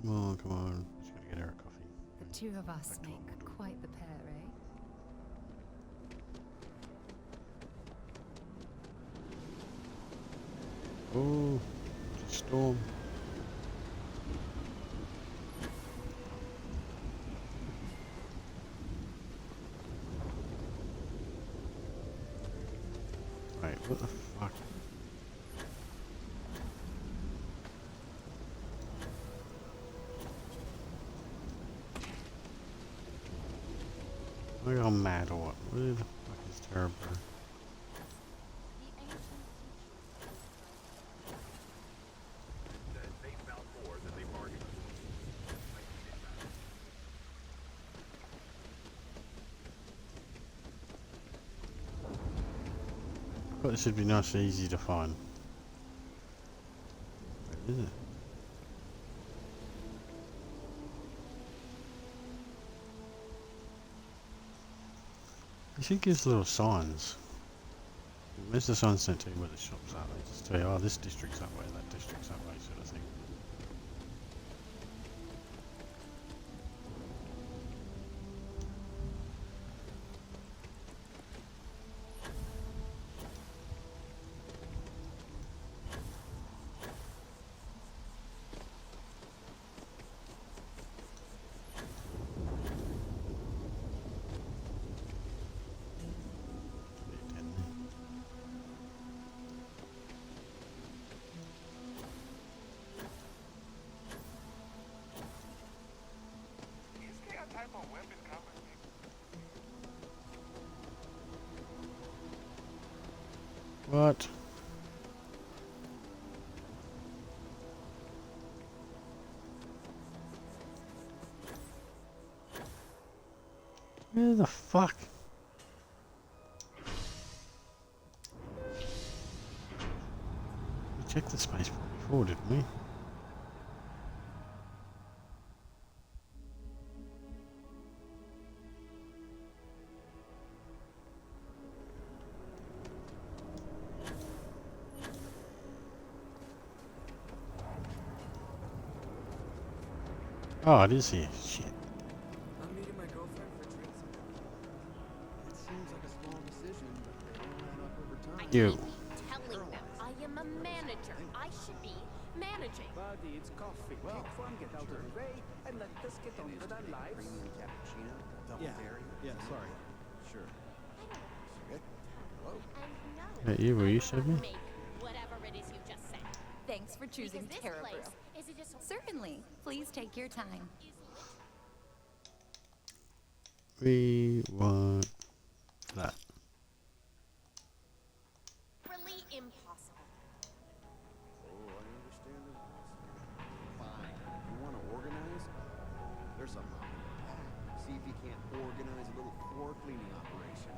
Come on, come on. Just gotta get her a coffee. The two of us make quite the pair, eh? Oh, it's a storm. Wait, what the fuck? Am I gone mad or what? What the fuck is terrible? I thought this would be nice and easy to find. Wait, is it? She gives little signs. Where's the signs don't tell you where the shops are? They just tell you, oh, this district's that way, that district's that way, sort of thing. What? Where the fuck? We checked the space before, didn't we? Oh, it is here. Shit. I'm meeting my girlfriend for drinks. It seems like a small decision, but they all add up over time. You. Telling them I am a manager. I should be managing. Buddy, it's coffee. Take one, get out of the way, and let us get on with our lives. Premium cappuccino, double dairy. Yeah, sorry. Sure. And no, Hey, you, will you save me? make whatever it is you just said. Thanks for choosing Because this Terra place Brew. is just Certainly. Please take your time. We want that. really impossible. Oh, I understand the Fine. You want to organize? There's something wrong with that. See if you can't organize a little floor cleaning operation.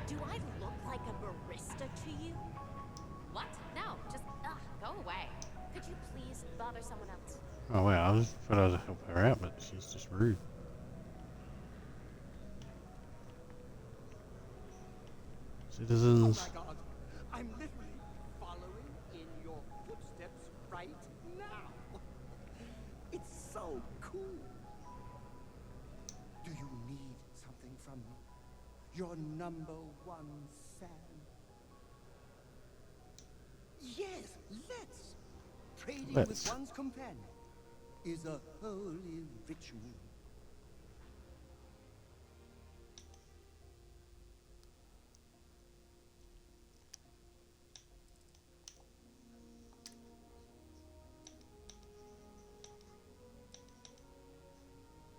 Do I look like a barista to you? What? No, just go away. Could you please bother someone else? Oh wait, thought I was to help her out, but she's just rude. Citizens. Oh my god! I'm literally following in your footsteps right now! It's so cool! Do you need something from me? Your #1 fan? Yes, let's! Trading with one's companion is a holy ritual.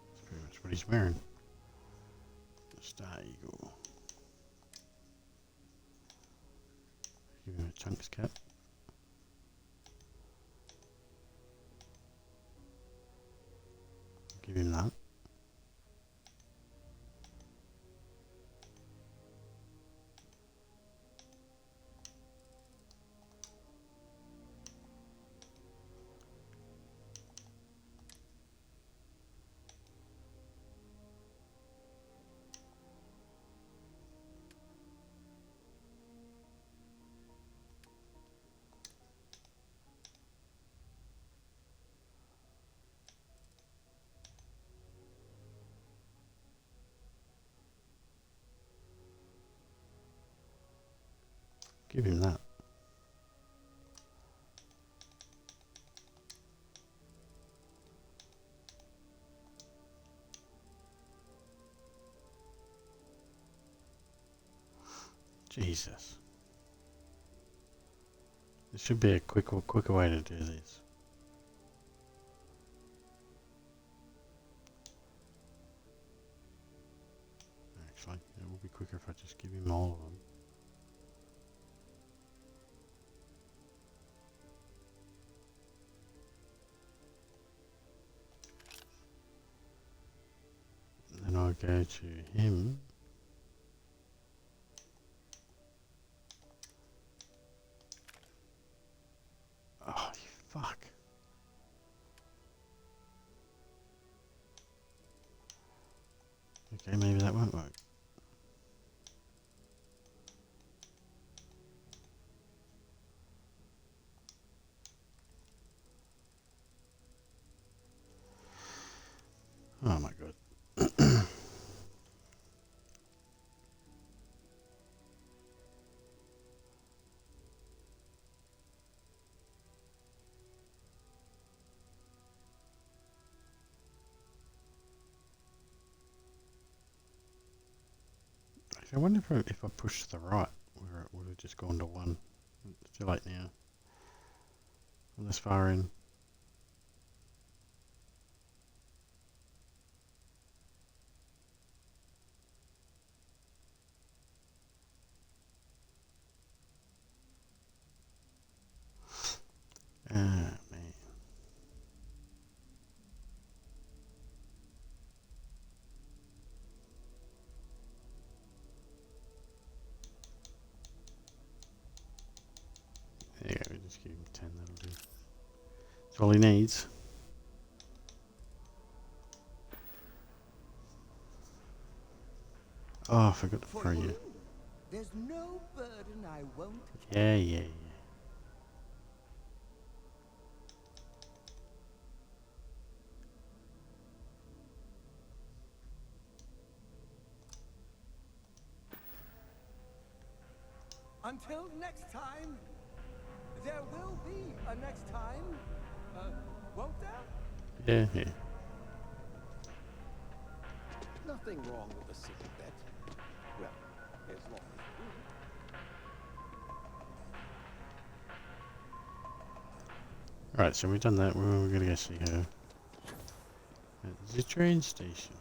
That's pretty much what he's wearing. Star Eagle. Give him a chunks cap. Give him that. Give him that. Jesus. There should be a quicker way to do this. Actually, it will be quicker if I just give him all of them. Then I'll go to him. Oh, you fuck. Okay, maybe that won't work. Oh my god. I wonder if I push to the right, where it would have just gone to 1. It's too late now. I'm this far in. Ah, man. There you go, we just give him 10, that'll do. That's all he needs. Oh, I forgot to throw you. There's no burden I won't. Yeah. Until next time, there will be a next time, won't there? Yeah. Nothing wrong with a city bet. Well, as long as Alright, so we've done that. We're gonna go see her at the train station.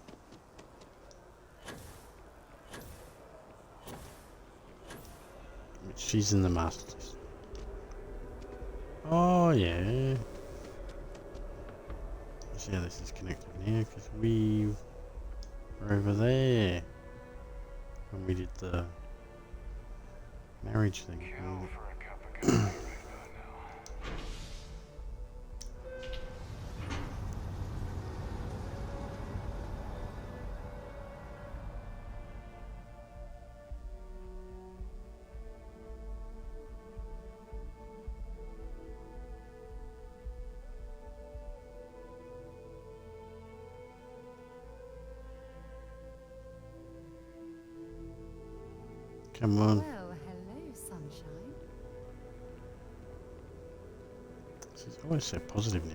She's in the master list. Oh yeah. See how this is connected now, because we were over there when we did the marriage thing. Come on. Well, hello, sunshine. This is always so positive now.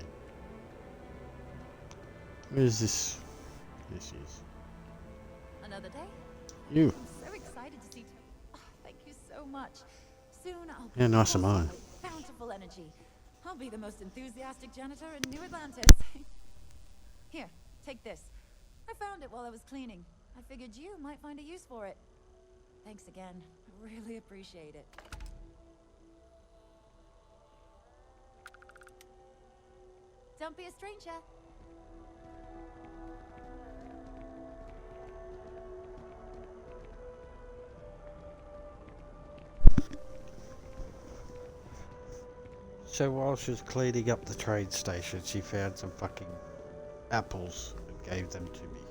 Where is this? Yes, she is. Another day? You. I'm so excited to see. Oh, thank you so much. Soon I'll be Yeah, nice am I. full of bountiful energy. I'll be the most enthusiastic janitor in New Atlantis. Here, take this. I found it while I was cleaning. I figured you might find a use for it. Thanks again. I really appreciate it. Don't be a stranger. So while she was cleaning up the train station, she found some fucking apples and gave them to me.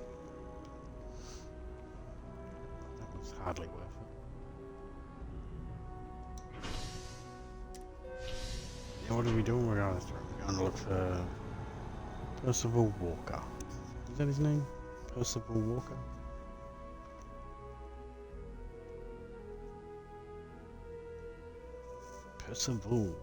That was hardly worth it. Now what are we doing? We're going to look for Percival Walker. Is that his name? Percival Walker? Percival.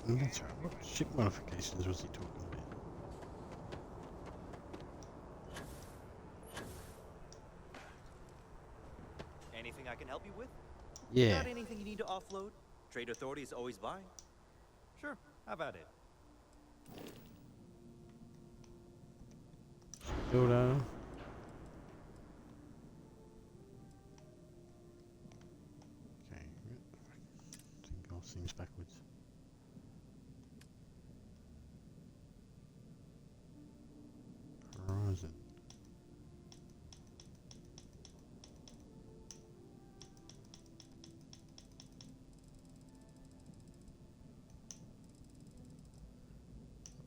That's right. What ship modifications was he talking about? Anything I can help you with? Yeah. Got anything you need to offload? Trade Authority is always buying. Sure, have at it. Builder. Okay. I think all seems backwards. Horizon.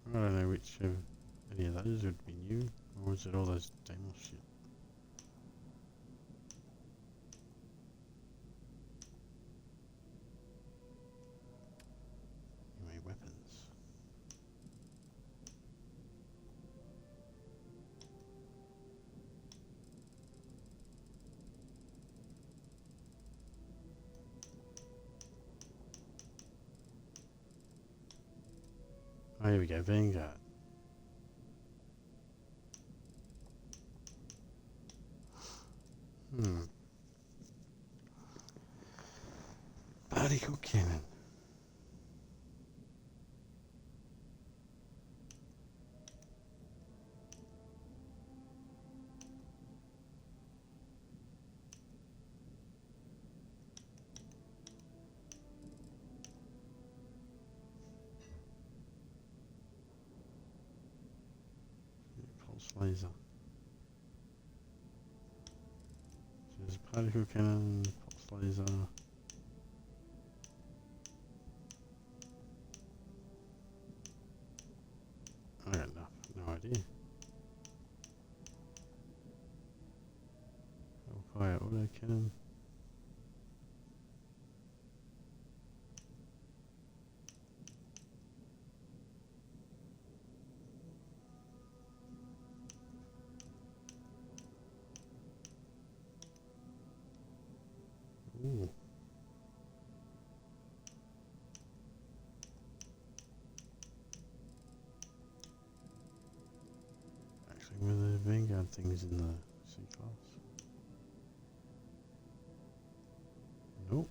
I don't know which any of those would be new, or is it all those Deimos shit? Anyway, weapons. Oh, here we go, Vanguard. Particle cannon. Pulse laser. So there's particle cannon, pulse laser. I got no idea. Hellfire auto cannon. Ooh. Actually, were the Vanguard things in the C-class? Nope.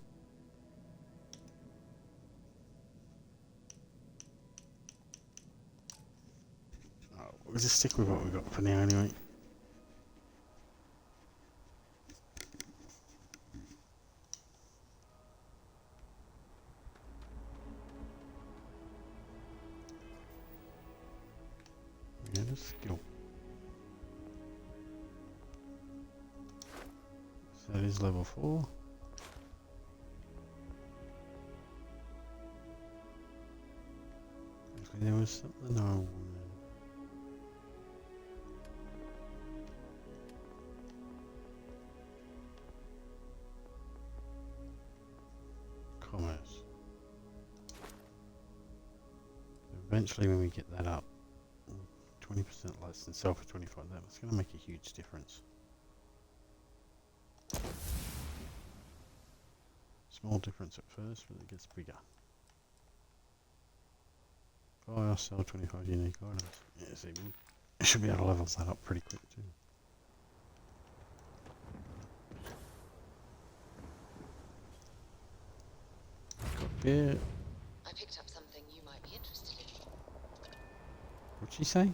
Oh, we'll just stick with what we got for now anyway. We had a skill. So that is level 4. There was something I wanted. Commerce. Eventually, when we get that up, 20% less than sell for 25. That's going to make a huge difference. Small difference at first, but it gets bigger. Buy or sell 25 unique items. Yeah, see, we should be able to level that up pretty quick too. Got beer. I picked up something you might be interested in. What'd she say?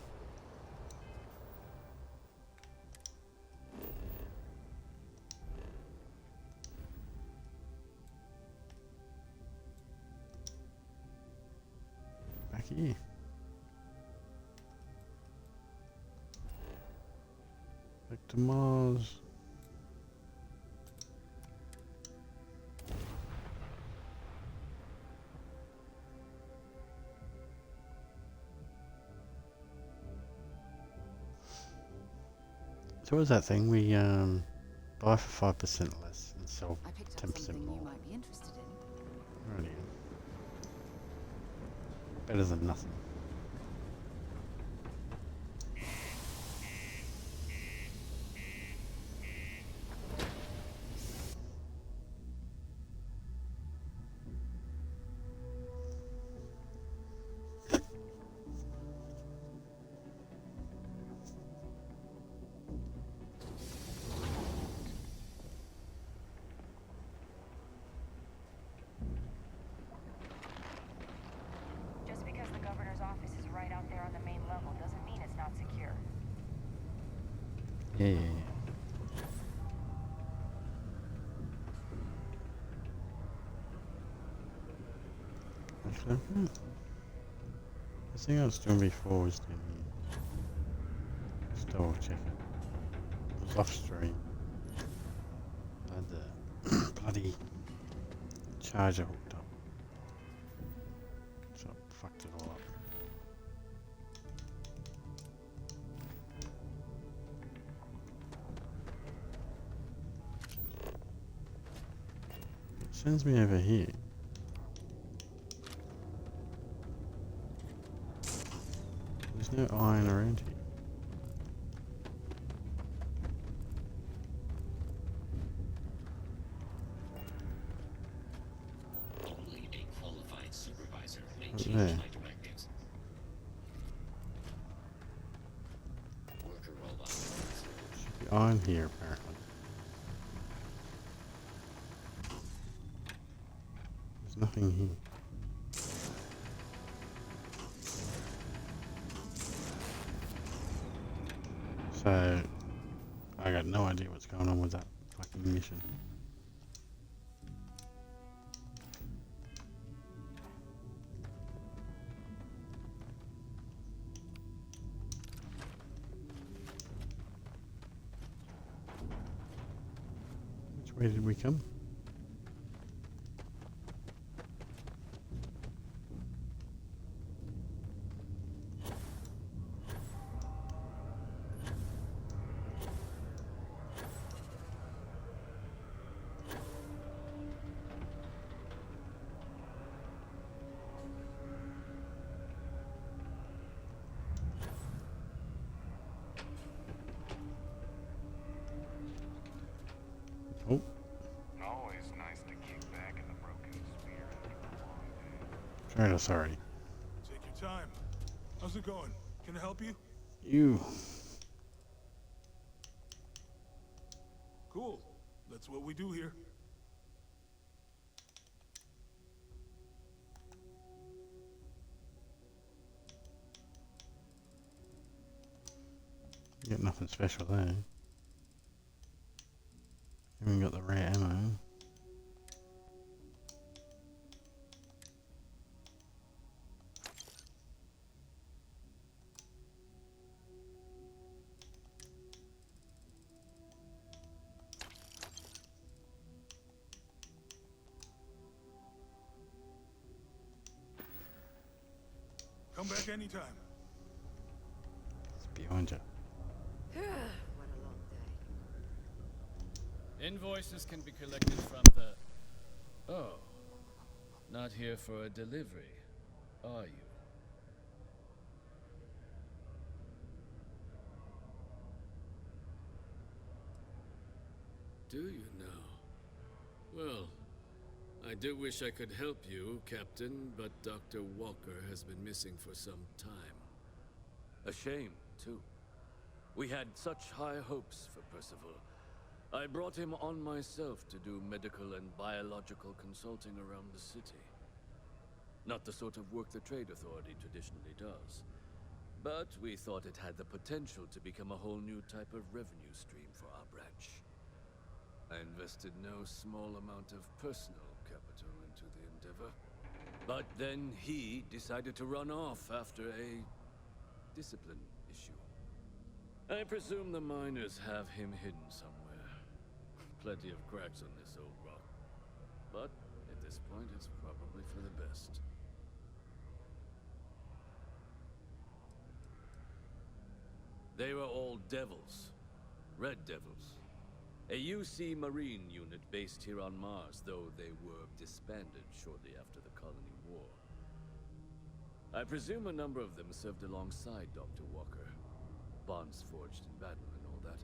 Back here. Back to Mars. So what was that thing? We buy for 5% less and sell 10% more. You might be interested in. Brilliant. Better than nothing. Just because the governor's office is right out there on the main level doesn't mean it's not secure. Yeah. Actually, the thing I was doing before was down here. Just double check it. It was off stream. I had the bloody charger hooked up. So I fucked it all up. It sends me over here. There's no iron around here. Only a qualified supervisor may What's change there? my directives. Worker robot. Should be iron here apparently. There's nothing here. So, I got no idea what's going on with that fucking mission. Which way did we come? Oh, Always nice to kick back in the broken spirit after a long day. Traitor, sorry. Take your time. How's it going? Can I help you? You. Cool. That's what we do here. You got nothing special there. Even got the rare ammo. Come back anytime. It's behind you. What a long day. Invoices can be collected from the... Oh. Not here for a delivery, are you? Do you now? Well, I do wish I could help you, Captain, but Dr. Walker has been missing for some time. A shame, too. We had such high hopes for Percival. I brought him on myself to do medical and biological consulting around the city. Not the sort of work the Trade Authority traditionally does. But we thought it had the potential to become a whole new type of revenue stream for our branch. I invested no small amount of personal capital into the endeavor. But then he decided to run off after a discipline issue. I presume the miners have him hidden somewhere. Plenty of cracks on this old rock. But at this point, it's probably for the best. They were all devils. Red devils. A UC Marine unit based here on Mars, though they were disbanded shortly after the Colony War. I presume a number of them served alongside Dr. Walker. Bonds forged in battle and all that.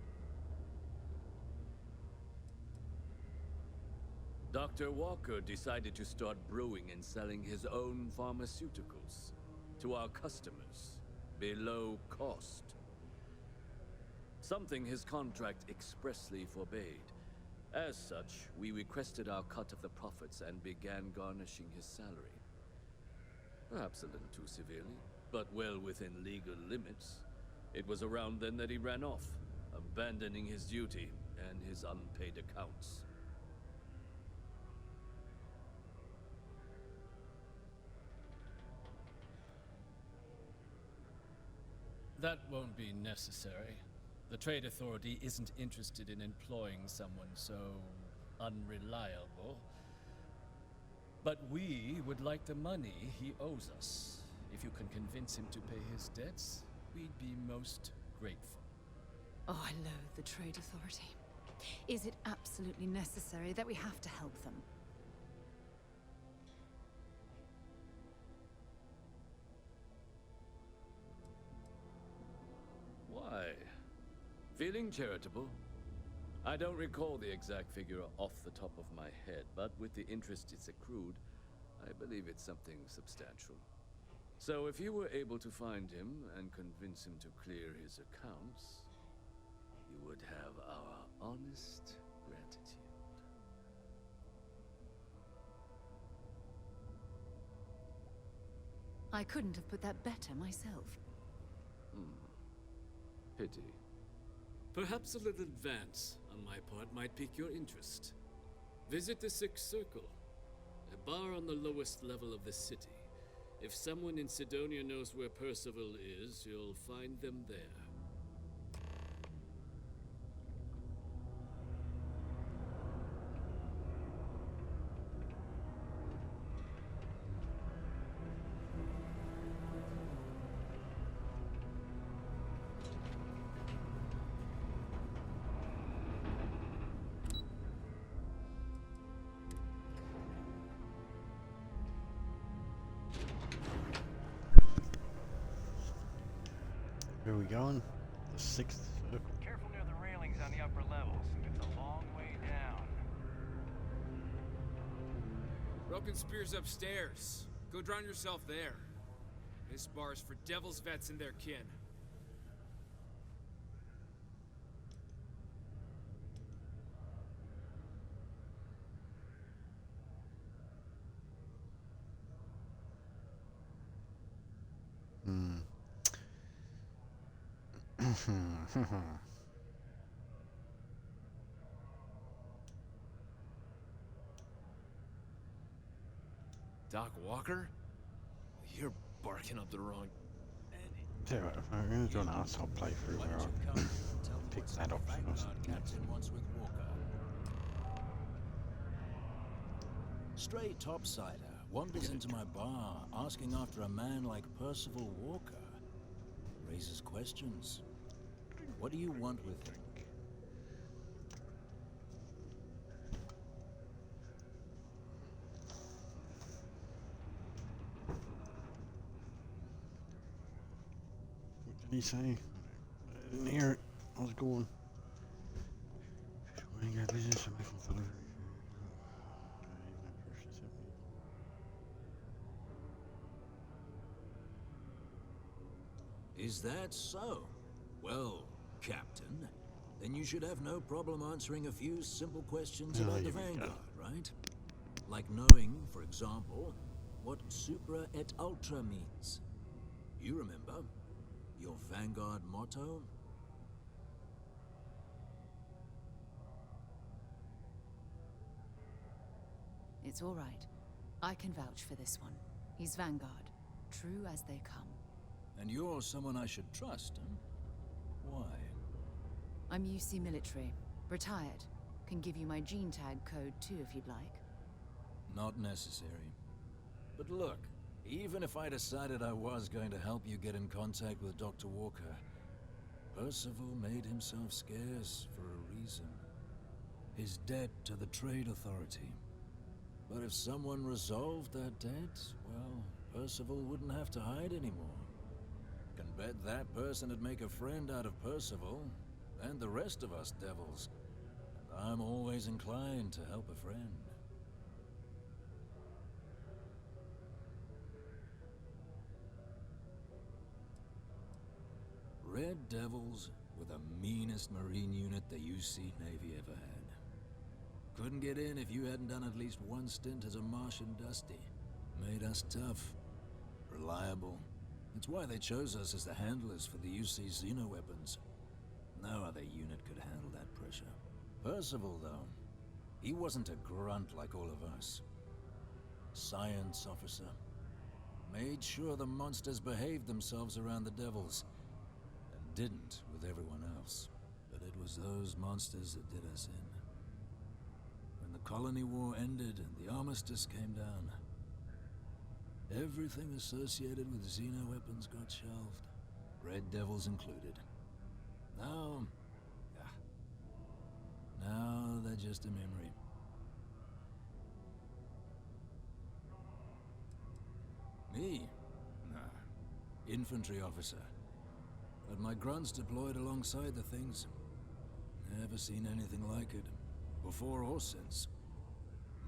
Dr. Walker decided to start brewing and selling his own pharmaceuticals to our customers, below cost. Something his contract expressly forbade. As such, we requested our cut of the profits and began garnishing his salary. Perhaps a little too severely, but well within legal limits. It was around then that he ran off, abandoning his duty and his unpaid accounts. That won't be necessary. The Trade Authority isn't interested in employing someone so unreliable. But we would like the money he owes us. If you can convince him to pay his debts, we'd be most grateful. Oh, I loathe the Trade Authority. Is it absolutely necessary that we have to help them? Why? Feeling charitable? I don't recall the exact figure off the top of my head, but with the interest it's accrued, I believe it's something substantial. So if you were able to find him and convince him to clear his accounts, you would have our honest gratitude. I couldn't have put that better myself. Pity. Perhaps a little advance on my part might pique your interest. Visit the Sixth Circle, a bar on the lowest level of the city. If someone in Sidonia knows where Percival is, you'll find them there. Where are we going? The Sixth Circle. Careful near the railings on the upper levels. It's a long way down. Broken Spear's upstairs. Go drown yourself there. This bar's for Devil's vets and their kin. Doc Walker? You're barking up the wrong... Tell you what, if I'm going to do an asshole playthrough where I pick that option or something. Captain wants with Walker. Stray topsider wanders into my bar asking after a man like Percival Walker. Raises questions. What do you want with him? What did he say? I didn't hear it. I was going. When you got business, I'm making fun of it. Is that so? Well, Captain, then you should have no problem answering a few simple questions about the Vanguard, right? Like knowing, for example, what Supra et Ultra means. You remember? Your Vanguard motto? It's all right. I can vouch for this one. He's Vanguard. True as they come. And you're someone I should trust, huh? Why? I'm UC military. Retired. Can give you my gene tag code too if you'd like. Not necessary. But look, even if I decided I was going to help you get in contact with Dr. Walker, Percival made himself scarce for a reason. His debt to the Trade Authority. But if someone resolved that debt, well, Percival wouldn't have to hide anymore. Can bet that person would make a friend out of Percival, and the rest of us devils. And I'm always inclined to help a friend. Red Devils were the meanest Marine unit the UC Navy ever had. Couldn't get in if you hadn't done at least one stint as a Martian Dusty. Made us tough, reliable. It's why they chose us as the handlers for the UC xeno-weapons. No other unit could handle that pressure. Percival, though, he wasn't a grunt like all of us. Science officer. Made sure the monsters behaved themselves around the Devils, and didn't with everyone else. But it was those monsters that did us in. When the colony war ended and the armistice came down, everything associated with xeno-weapons got shelved, Red Devils included. Now they're just a memory. Me? Nah. Infantry officer. But my grunts deployed alongside the things. Never seen anything like it, before or since.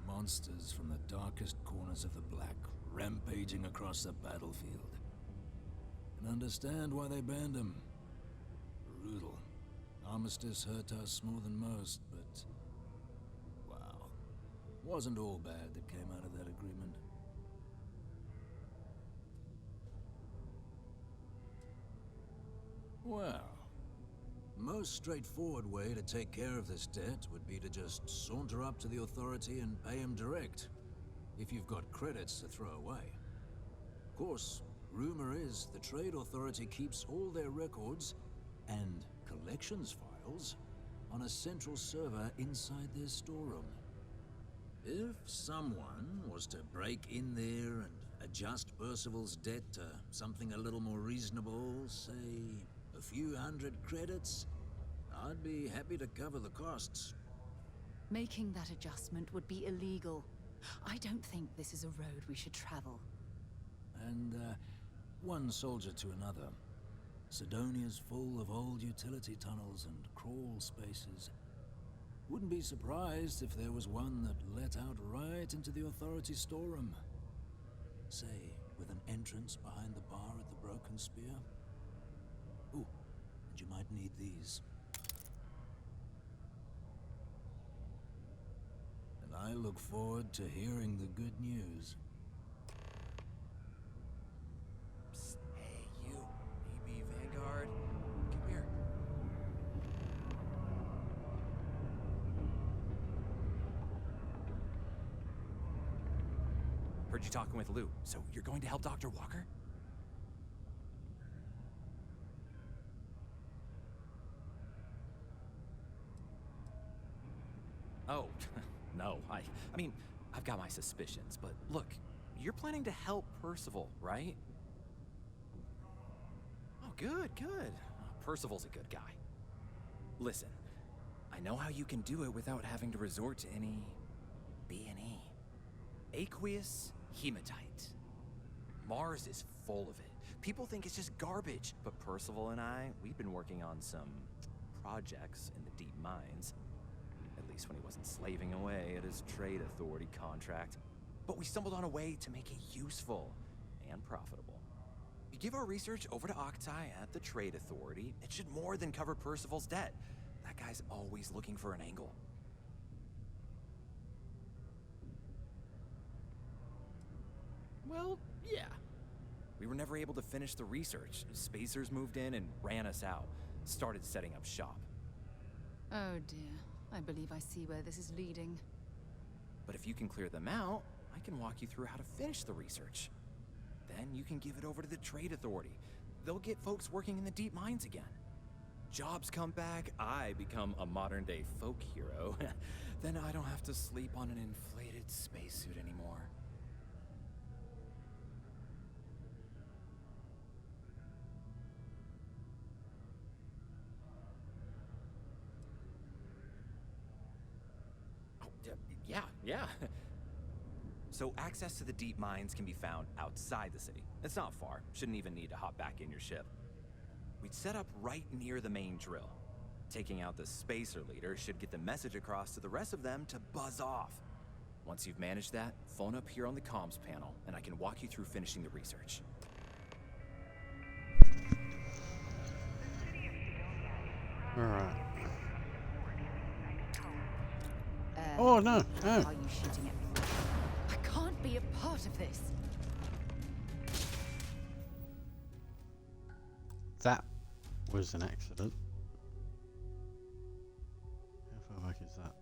Monsters from the darkest corners of the Black, rampaging across the battlefield. Can understand why they banned them. Brutal. Armistice hurt us more than most, but... wow. Wasn't all bad that came out of that agreement. Well, most straightforward way to take care of this debt would be to just saunter up to the authority and pay him direct, if you've got credits to throw away. Of course, rumor is the Trade Authority keeps all their records and collections files on a central server inside their storeroom. If someone was to break in there and adjust Percival's debt to something a little more reasonable, say a few hundred credits, I'd be happy to cover the costs. Making that adjustment would be illegal. I don't think this is a road we should travel. And, one soldier to another. Sidonia's full of old utility tunnels and crawl spaces. Wouldn't be surprised if there was one that let out right into the authority storeroom. Say, with an entrance behind the bar at the Broken Spear. Ooh, and you might need these. And I look forward to hearing the good news. Psst, hey, you. Maybe Vanguard? Come here. Heard you talking with Lou, so you're going to help Dr. Walker? Oh, no, I mean, I've got my suspicions, but look, you're planning to help Percival, right? Oh, good, good. Percival's a good guy. Listen, I know how you can do it without having to resort to any B&E. Aqueous hematite. Mars is full of it. People think it's just garbage, but Percival and I, we've been working on some projects in the deep mines. At least when he wasn't slaving away at his trade authority contract. But we stumbled on a way to make it useful and profitable. You give our research over to Octai at the trade authority, it should more than cover Percival's debt. That guy's always looking for an angle. Well, yeah. We were never able to finish the research. Spacers moved in and ran us out. Started setting up shop. Oh dear. I believe I see where this is leading. But if you can clear them out, I can walk you through how to finish the research. Then you can give it over to the trade authority. They'll get folks working in the deep mines again. Jobs come back, I become a modern-day folk hero. Then I don't have to sleep on an inflated spacesuit anymore. Yeah. So access to the deep mines can be found outside the city. It's not far. Shouldn't even need to hop back in your ship. We'd set up right near the main drill. Taking out the spacer leader should get the message across to the rest of them to buzz off. Once you've managed that, phone up here on the comms panel, and I can walk you through finishing the research. Alright. Oh no, no. Are you shooting at me? I can't be a part of this. That was an accident. How far back is that?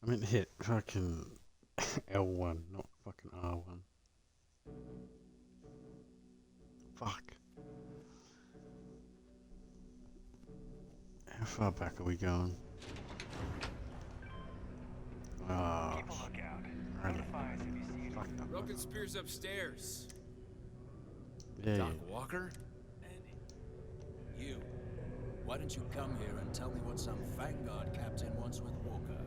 I meant to hit fucking L1, not fucking R1. Fuck. How far back are we going? Oh, Keep a lookout. really? Notify us if you see anything. Fucked up. Broken Spear's upstairs. Yeah, Doc Walker? And you. Why don't you come here and tell me what some Vanguard captain wants with Walker?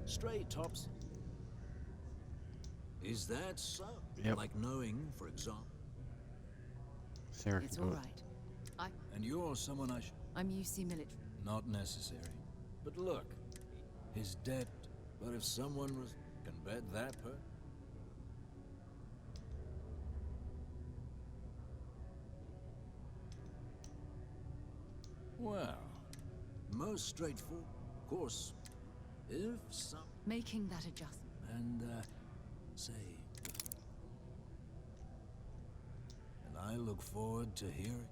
Straight, Tops. Is that so? Yep. Like knowing, for example. Sarah It's can do it. alright. And you're someone I should... I'm UC military. Not necessary. But look, he's dead. But if someone was... can bet that per... Well, most straightforward. Of course, if some... Making that adjustment. And, say... And I look forward to hearing...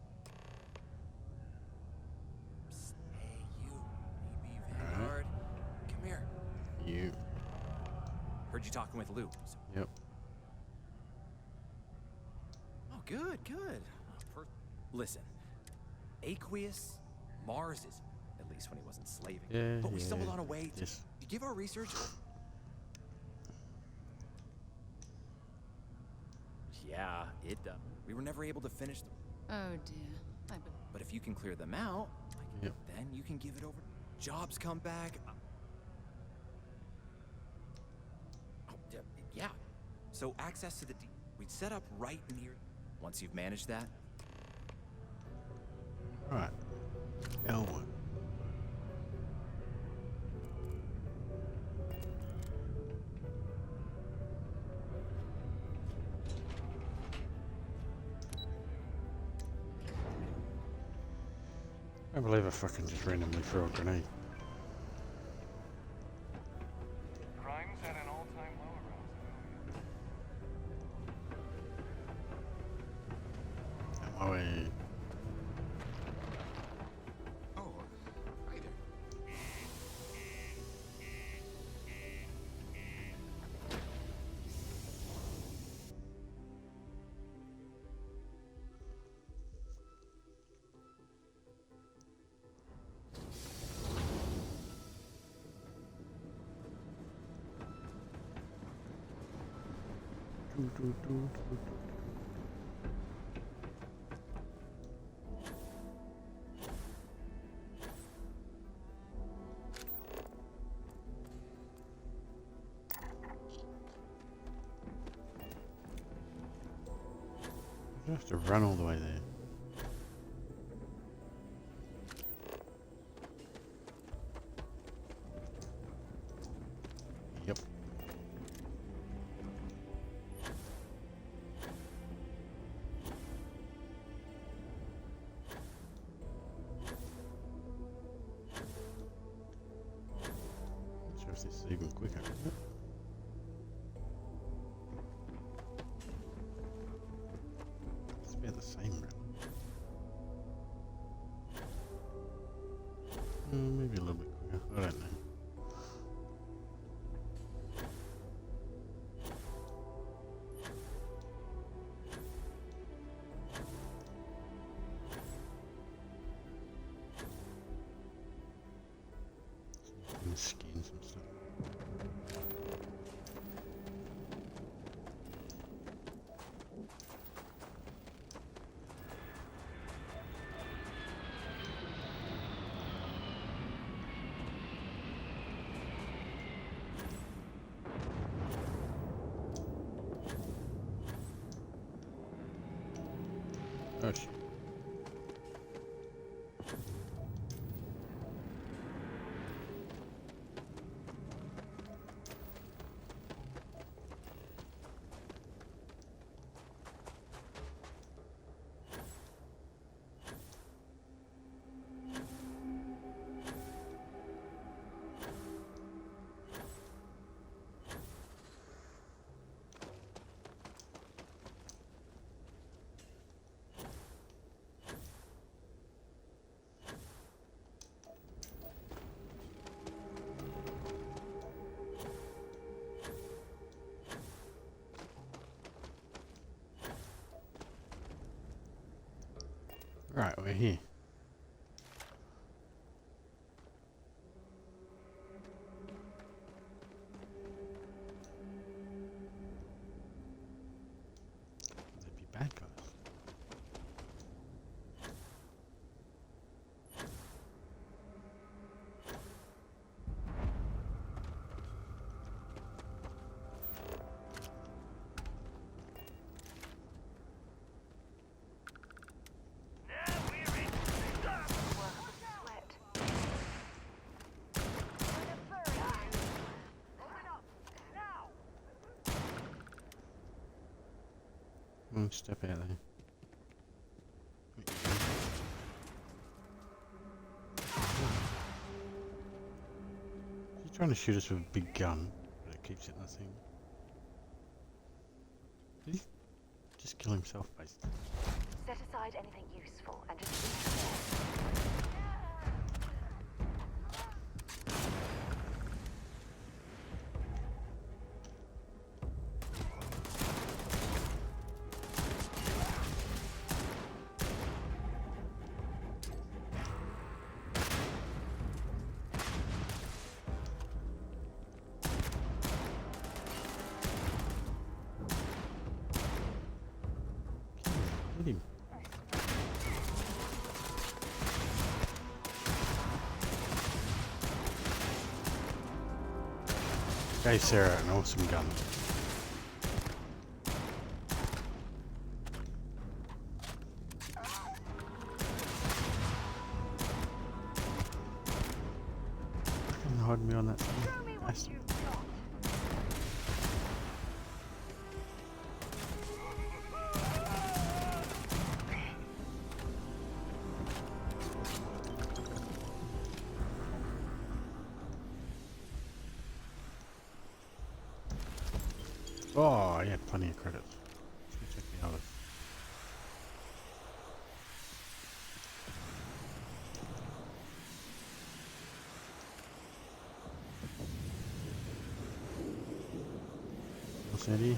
Psst, hey, you. EB Vanguard. Come here. You. Heard you talking with Lou. Yep. Oh, good, good. Listen, Aqueous, Mars is, at least when he wasn't slaving. Yeah, but we yeah, stumbled on a way to yes. give our research. Yeah, we were never able to finish them. Oh dear. But if you can clear them out, Yep. then you can give it over. Jobs come back. Oh, yeah. So access to the we'd set up right near. Once you've managed that. Alright. L1. I believe I fucking just randomly threw a grenade. Crime's at an all-time low around civilians. On my way. Oh, hi there. You have to run all the way there. Yep. Not sure if this is even quicker. Yep. It's about the same route. Maybe a little bit quicker. I don't know. Skin some stuff. Oh shit. Right, we're here. Could they be bad guys? One step out there. He's trying to shoot us with a big gun, but it keeps hitting the thing. Did he just kill himself, basically? Set aside anything useful and just Hit him. Gave Sarah an awesome gun. Fucking hide me on that thing. Nice. Oh, yeah, plenty of credits. Let's go check the others. City.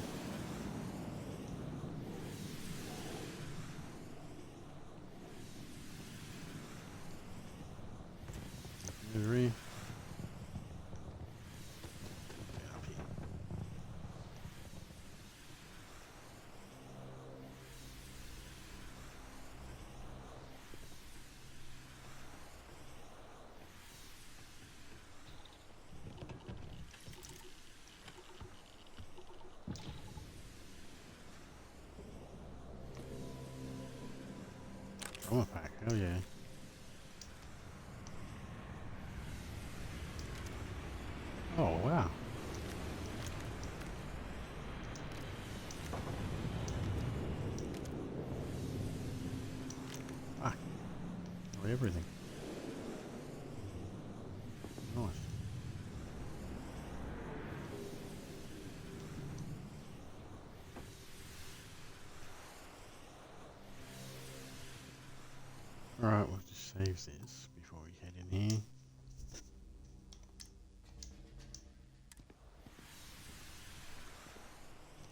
Misery. Oh yeah. Oh wow. Ah, everything. Nice. Alright, we'll just save this before we head in here.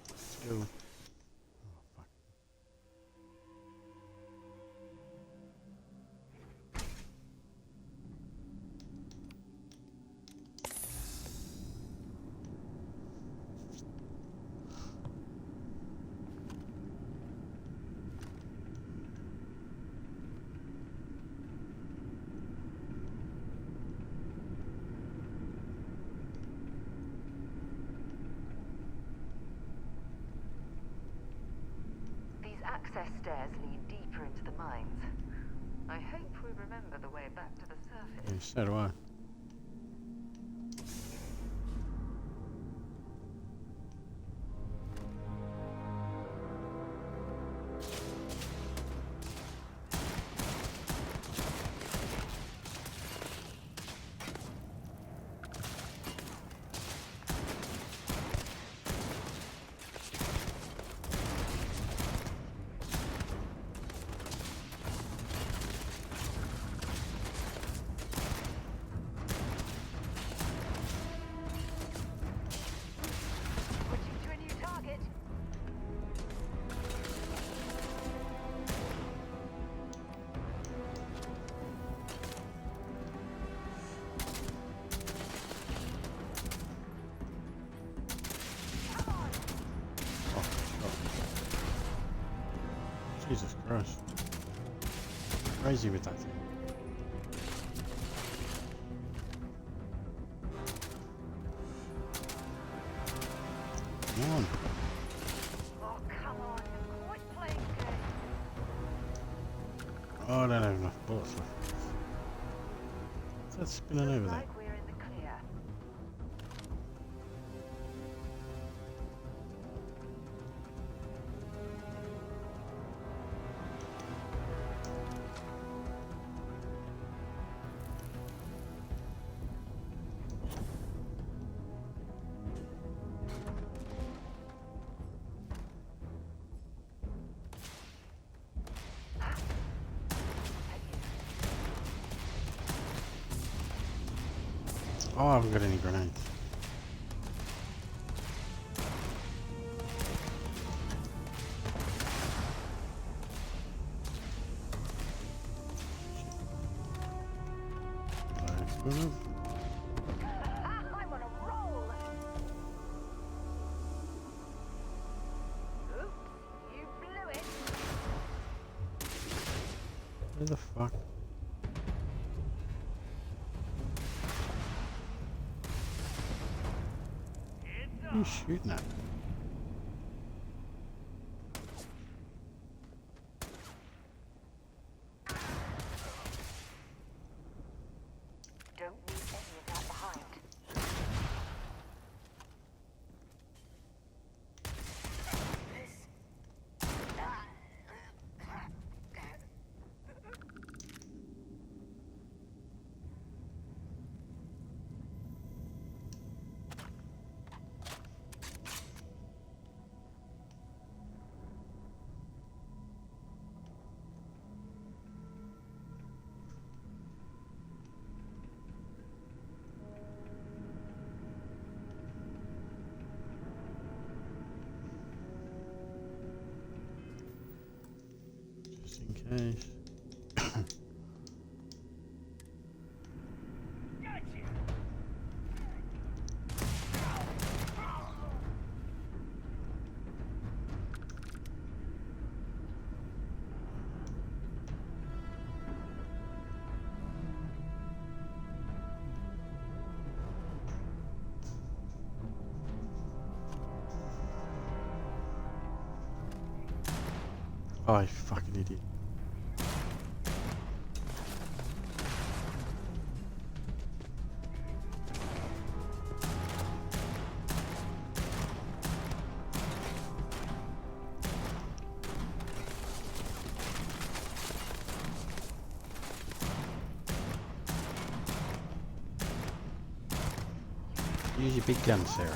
Let's go. Oh, fuck. These access stairs lead deeper into the mines. I hope we remember the way back to the surface. Yeah, so do I. Switching to a new target. Jesus Christ. Crazy with that thing. Come on. Oh, come on. Quit playing good. Oh, I don't have enough bullets left. What's that spinning over there? Like we're in the clear. Oh, I haven't got any grenades. Move. I'm on a roll. Oops, you blew it. Where the fuck? What are you shooting at? Don't leave any of that behind. Just in case. Oh, you fucking idiot. Use your big gun, Sarah.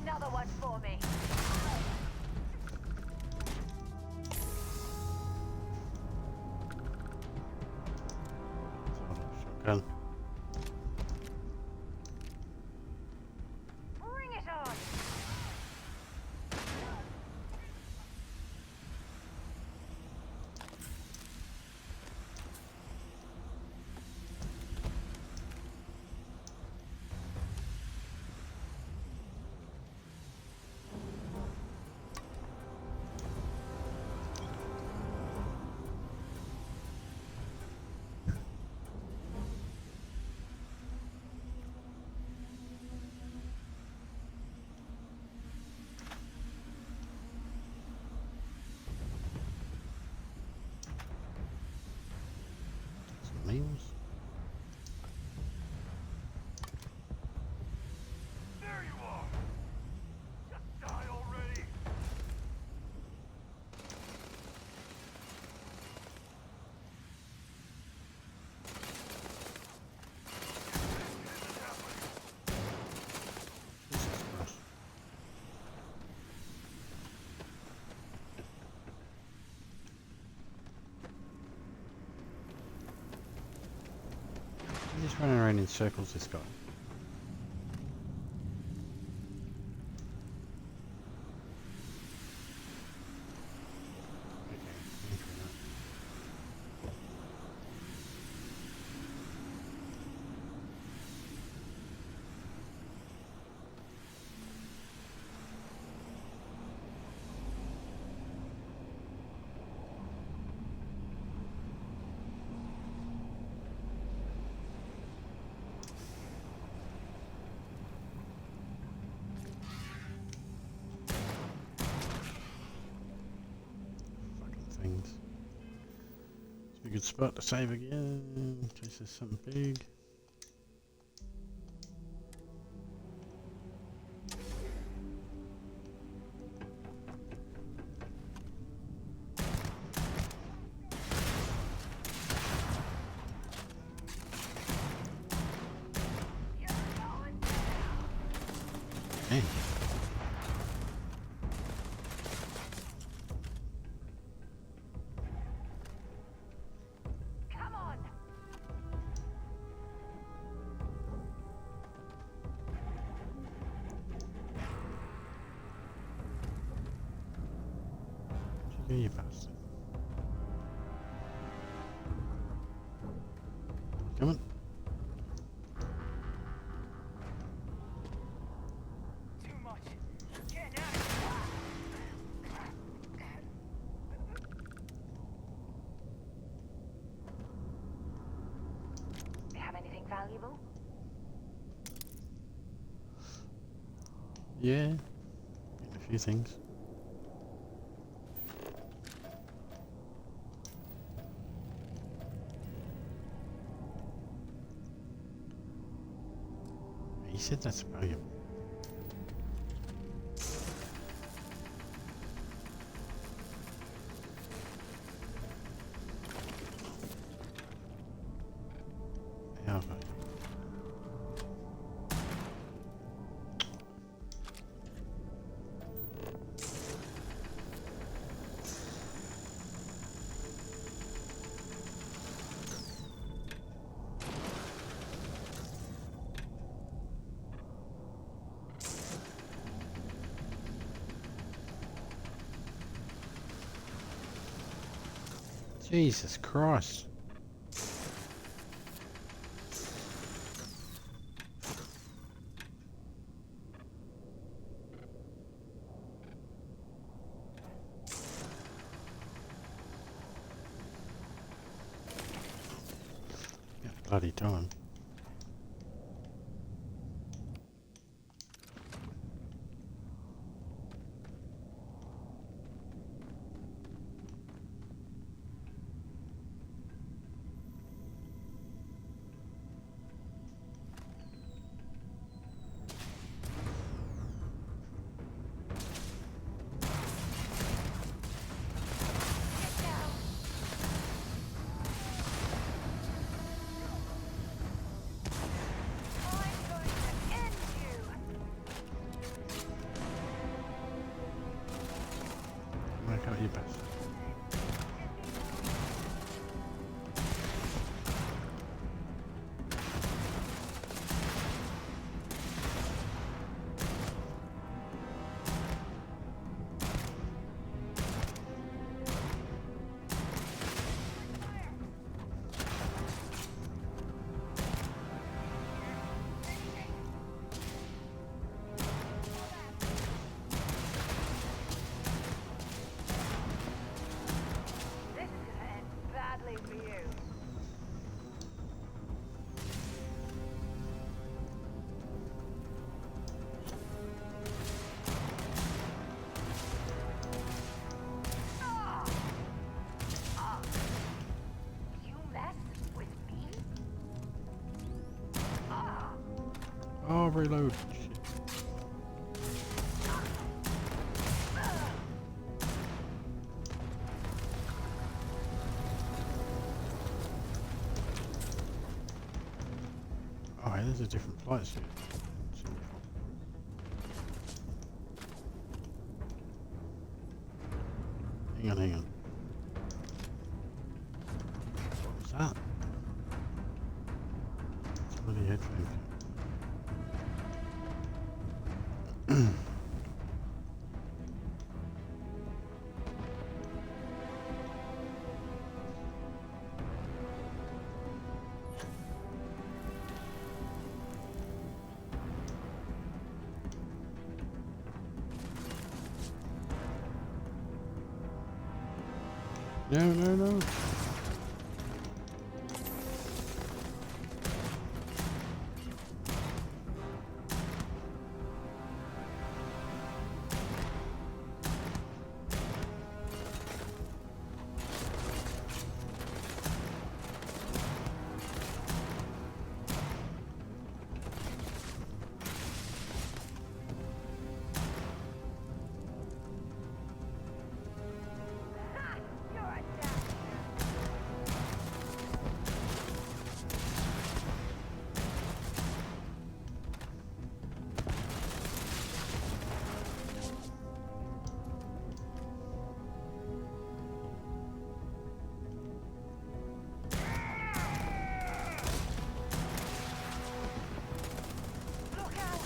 Another one for me. Shotgun. Bring it on. Some meals. There you are! Just die already! He's just running around in circles, this guy. Things. It's a good spot to save again, in case there's something big. Hey. Come on. You bastard. Come on. Too much. Get out. Have anything valuable? Yeah. Getting a few things. He said that's valuable. How valuable? Jesus Christ. Yeah, bloody time. Work out your best. This is gonna end badly for you. You mess with me? Oh, reload. Shit. Oh, hey, there's a different flight suit. Hang on, hang on. What was that? Bloody headphone. No, no, no.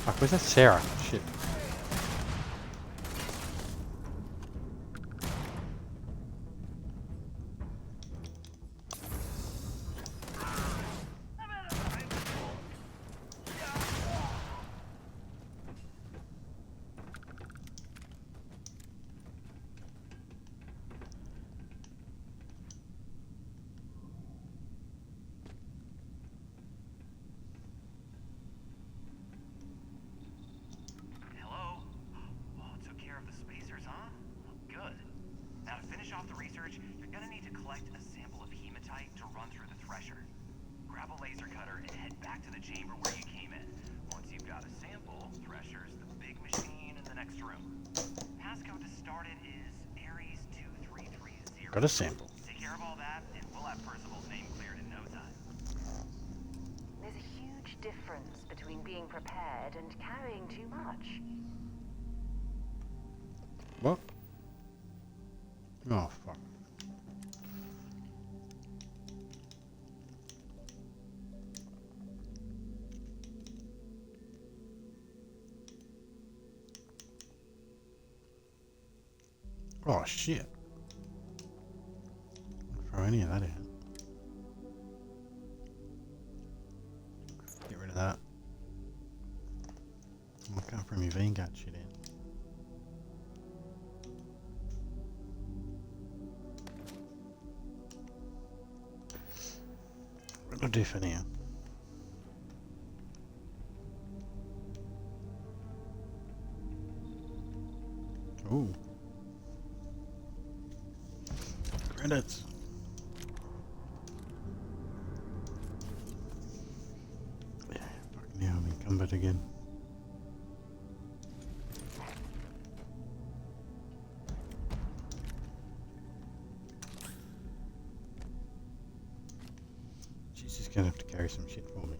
Fuck, where's that Sarah? Shit. Hello? Oh, took care of the spacers, huh? Good. Now to finish off the research, you're gonna need to collect a sample of hematite to run through the thresher. Grab a laser cutter and head back to the chamber where you came in. Once you've got a sample, thresher's the big machine in the next room. Passcode to start it is Ares 2330. Got a sample. Take care of all that, and we'll have Percival's name cleared in no time. There's a huge difference between being prepared and carrying too much. What? Oh, fuck. Oh, shit. throw any of that out. Get rid of that. I can't throw my Vanguard shit out. What'll do for now? Ooh. Credits. Yeah, fuck now I'm incumbent again. She's just gonna have to carry some shit for me.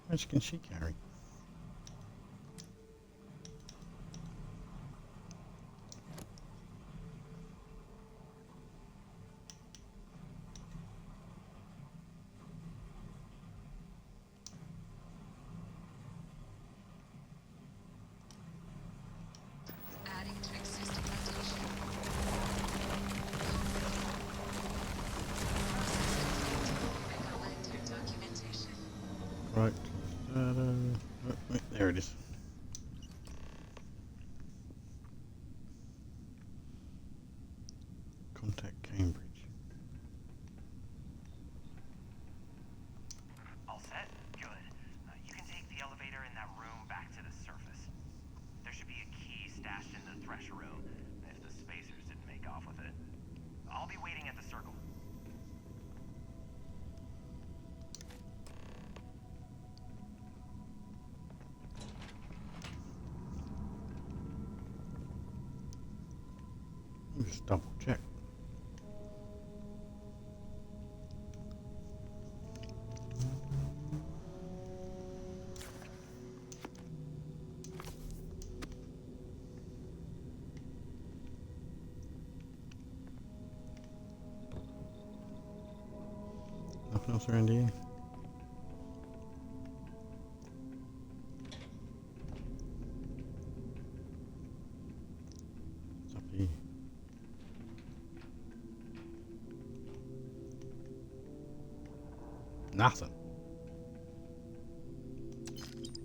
How much can she carry? Adding to existing rotation. Collector documentation. Right. Wait, there it is. Contact Cambridge. All set? Good. You can take the elevator in that room back to the surface. There should be a key stashed in the thresher room, if the spacers didn't make off with it. I'll be waiting at the circle. Let me just double check. Nothing else around here? What's up here? Nothing.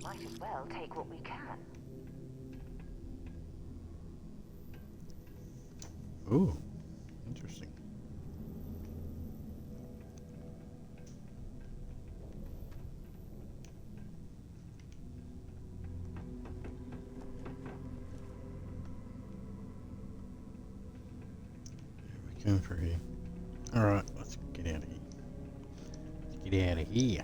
Might as well take what we can. Ooh, interesting. There we go for here. Alright, let's get out of here. Let's get out of here.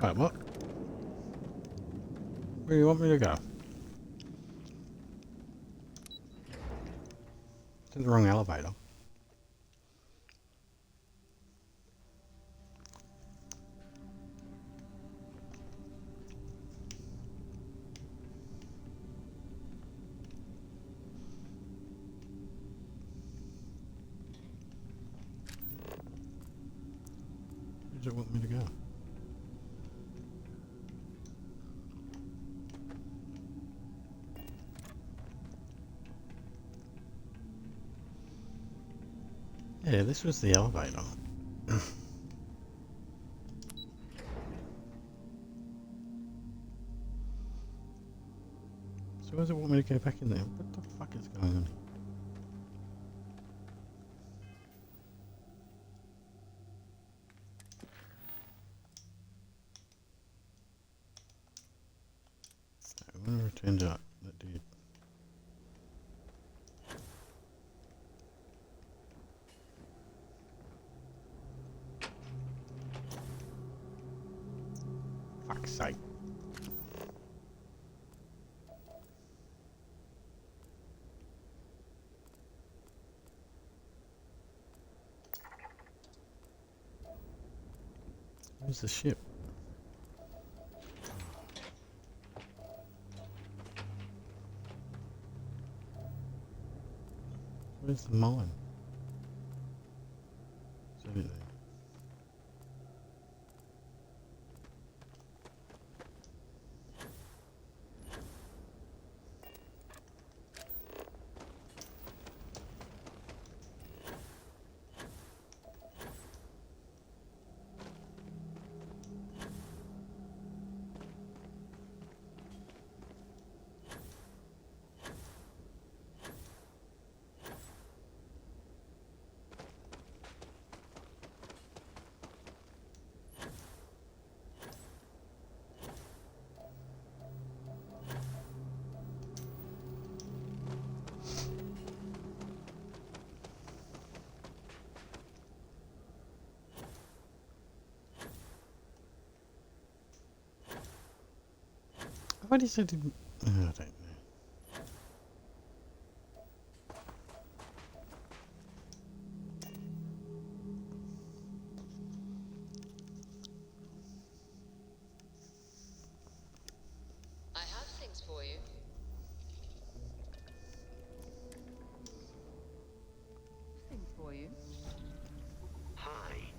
Right, what? Where do you want me to go? It's in the wrong elevator. Where does it want me to go? Yeah, this was the elevator. So why does it want me to go back in there? What the fuck is going on? I want to return to that dude. Fuck's sake. Where's the ship? Where's the mine? Is that it there? What is it? I don't know. I have things for you. Things for you. Hi.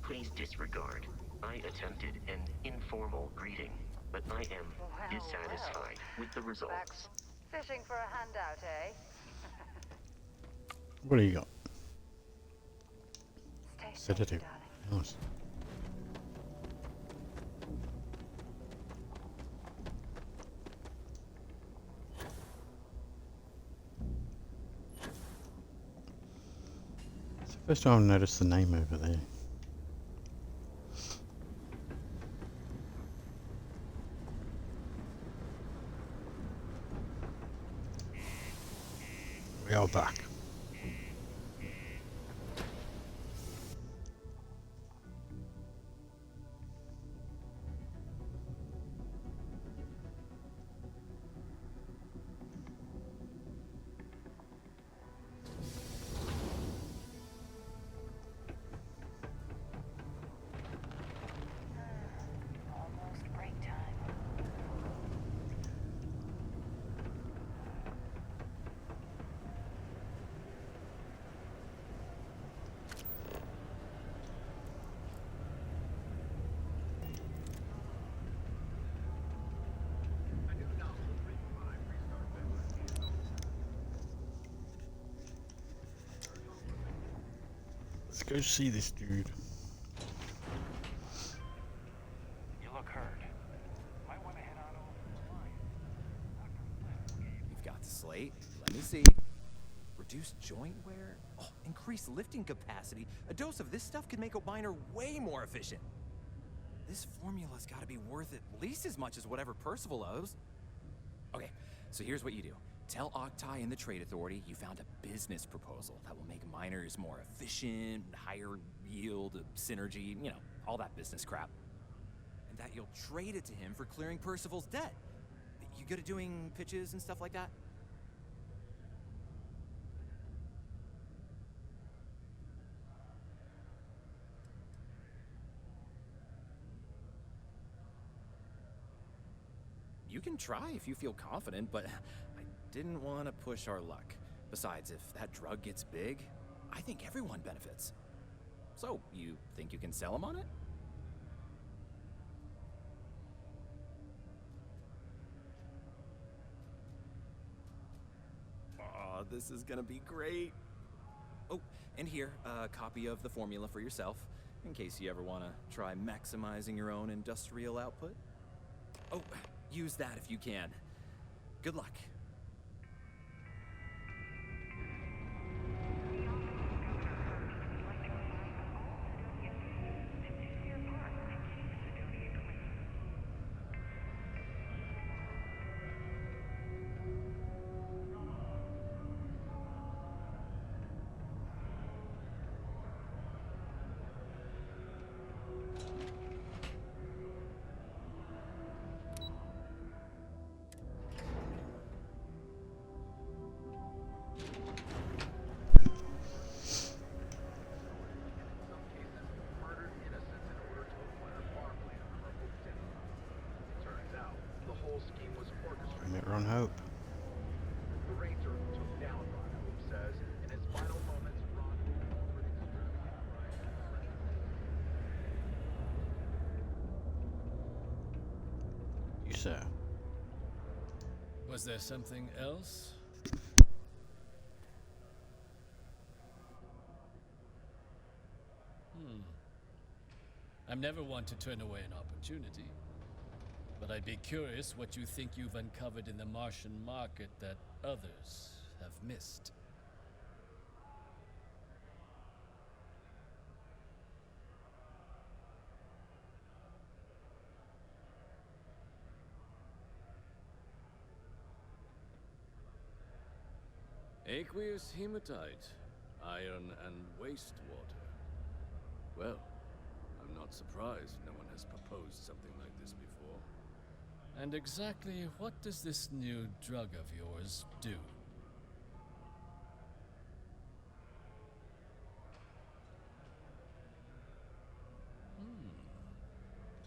Please disregard. I attempted an informal greeting, but I am dissatisfied with the results. Fishing for a handout, eh? What do you got? Stay Sedative. Nice. It's the first time I've noticed the name over there. We are back. Almost break time. Let's go see this dude. You look hurt. Might want to head on over to the line. You've got the slate. Let me see. Reduce joint wear? Oh, increase lifting capacity. A dose of this stuff could make a miner way more efficient. This formula's got to be worth at least as much as whatever Percival owes. Okay, so here's what you do. Tell Octai and the Trade Authority you found a business proposal that will make miners more efficient, higher yield, synergy, you know, all that business crap. And that you'll trade it to him for clearing Percival's debt. You good at doing pitches and stuff like that? You can try if you feel confident, but I didn't want to push our luck. Besides, if that drug gets big, I think everyone benefits. So, you think you can sell him on it? Aw, this is gonna be great. Oh, and here, a copy of the formula for yourself, in case you ever want to try maximizing your own industrial output. Oh, use that if you can. Good luck. Commit Run Hope. The Ranger took down Ron, Hope says. In his final moments, Ron offered You, sir. Was there something else? I'm never one to turn away an opportunity. But I'd be curious what you think you've uncovered in the Martian market that others have missed. Aqueous hematite, iron and wastewater. Well, I'm not surprised no one has proposed something like this before. And exactly what does this new drug of yours do?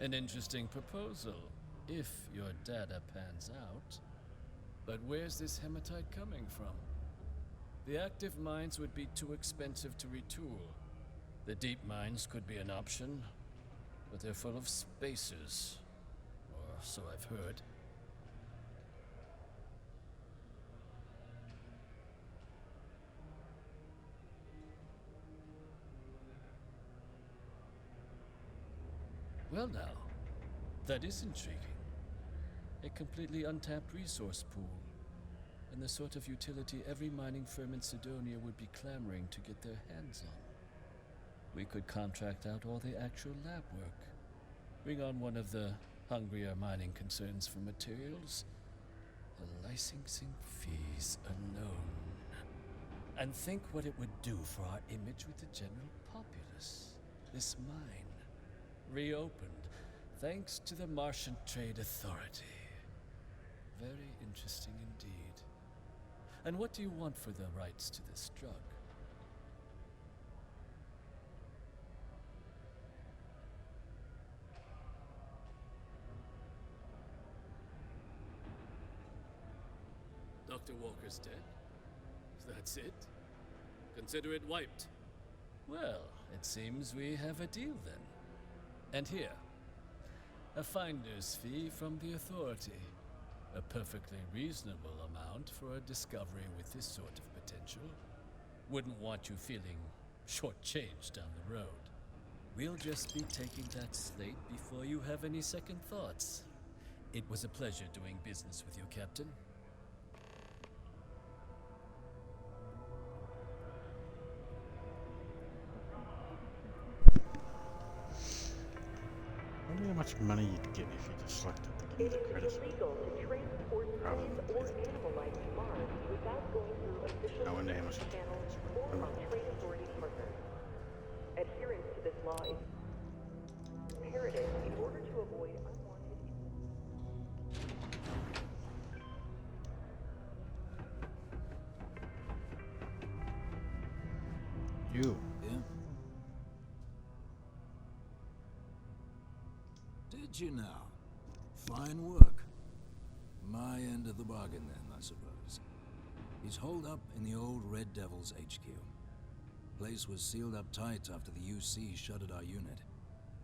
An interesting proposal, if your data pans out. But where's this hematite coming from? The active mines would be too expensive to retool. The deep mines could be an option, but they're full of spacers. Or so I've heard. Well now, that is intriguing. A completely untapped resource pool, and the sort of utility every mining firm in Sidonia would be clamoring to get their hands on. We could contract out all the actual lab work, bring on one of the hungrier mining concerns for materials, the licensing fees alone. And think what it would do for our image with the general populace. This mine, reopened, thanks to the Martian Trade Authority. Very interesting indeed. And what do you want for the rights to this drug? Dr. Walker's dead? That's it? Consider it wiped. Well, it seems we have a deal then. And here, a finder's fee from the Authority. A perfectly reasonable amount for a discovery with this sort of potential. Wouldn't want you feeling shortchanged down the road. We'll just be taking that slate before you have any second thoughts. It was a pleasure doing business with you, Captain. I wonder how much money you'd get if you just selected to give the credit. Rather than pay I wonder how much Adherence to this law is imperative in order to avoid unwanted. You. Yeah? Did you now? Fine work. My end of the bargain then, I suppose. He's holed up in the old Red Devil's HQ. Place was sealed up tight after the UC shuttered our unit,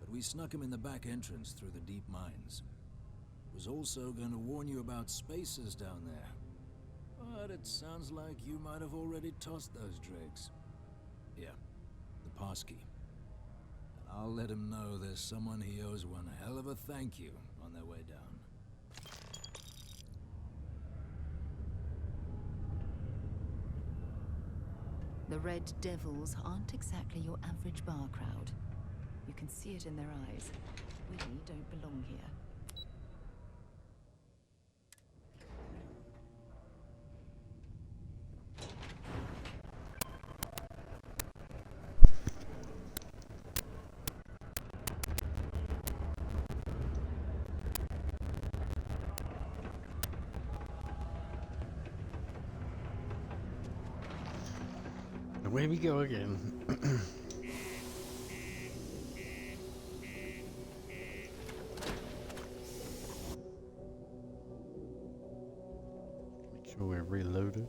but we snuck him in the back entrance through the deep mines. Was also going to warn you about spacers down there, but it sounds like you might have already tossed those dregs. Here, the passkey. And I'll let him know there's someone he owes one hell of a thank you on their way down. The Red Devils aren't exactly your average bar crowd. You can see it in their eyes. We don't belong here. Away we go again. Make sure we're reloaded.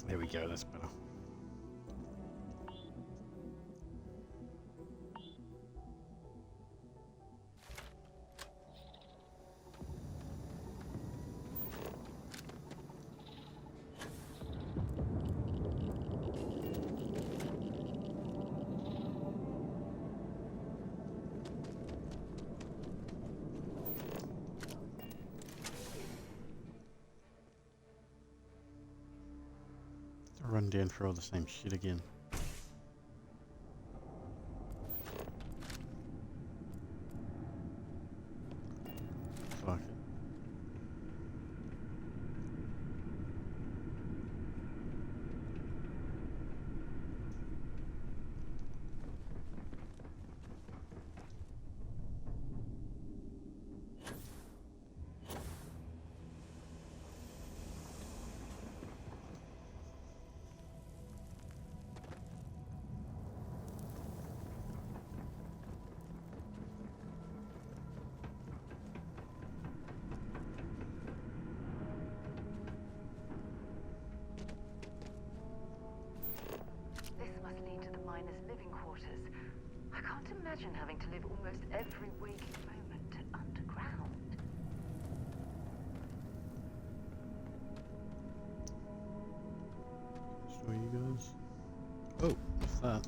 There we go, that's better. Run down for all the same shit again. Fuck it. Imagine having to live almost every waking moment underground. Show you guys. Oh, what's that?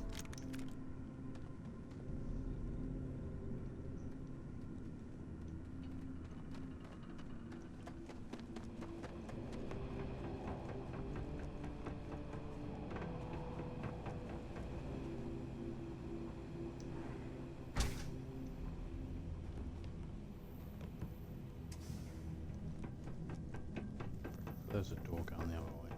There's a door going the other way.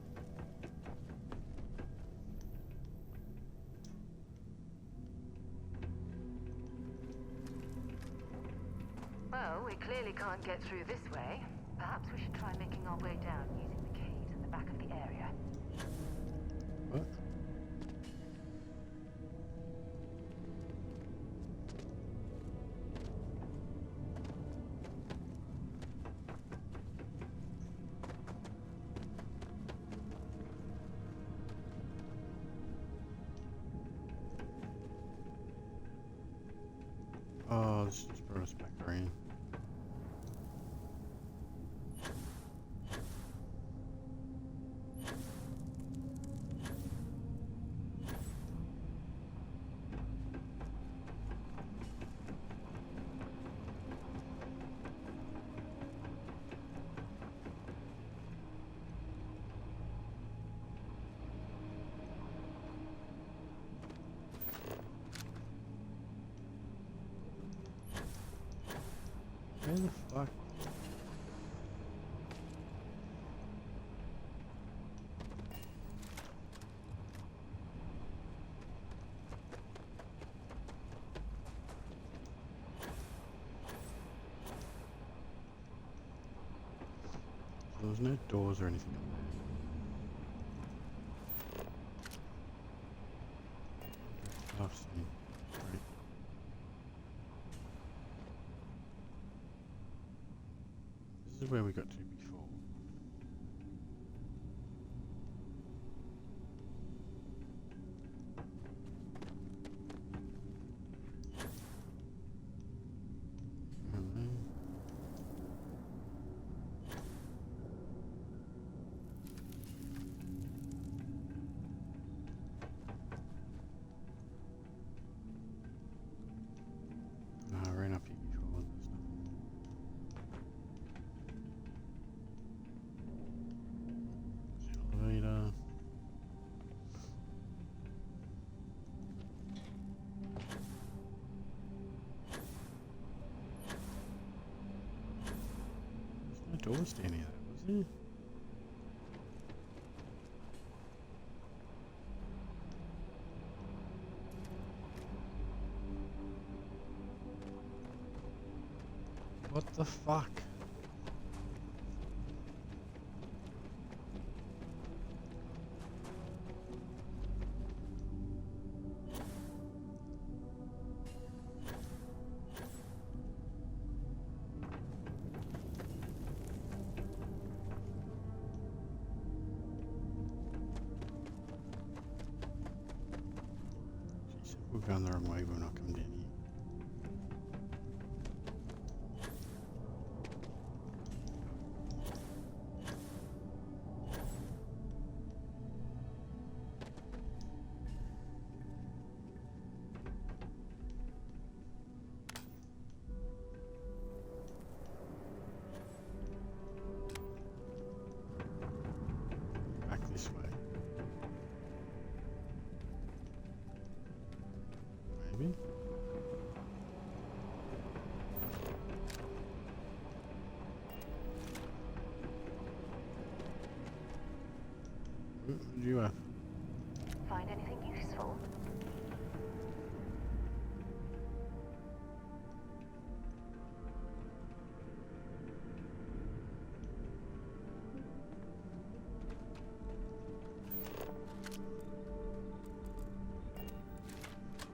Well, we clearly can't get through this way. Perhaps we should try making our way down using the caves at the back of the area. What? Oh, this just brought us back around. Where the fuck? So there's no doors or anything up there. I've seen. Right. This is where we got to before. doors down here, was there? What the fuck? She said we're going the wrong way, we're not coming down here. Back this way. Maybe? What do you have? Find anything useful?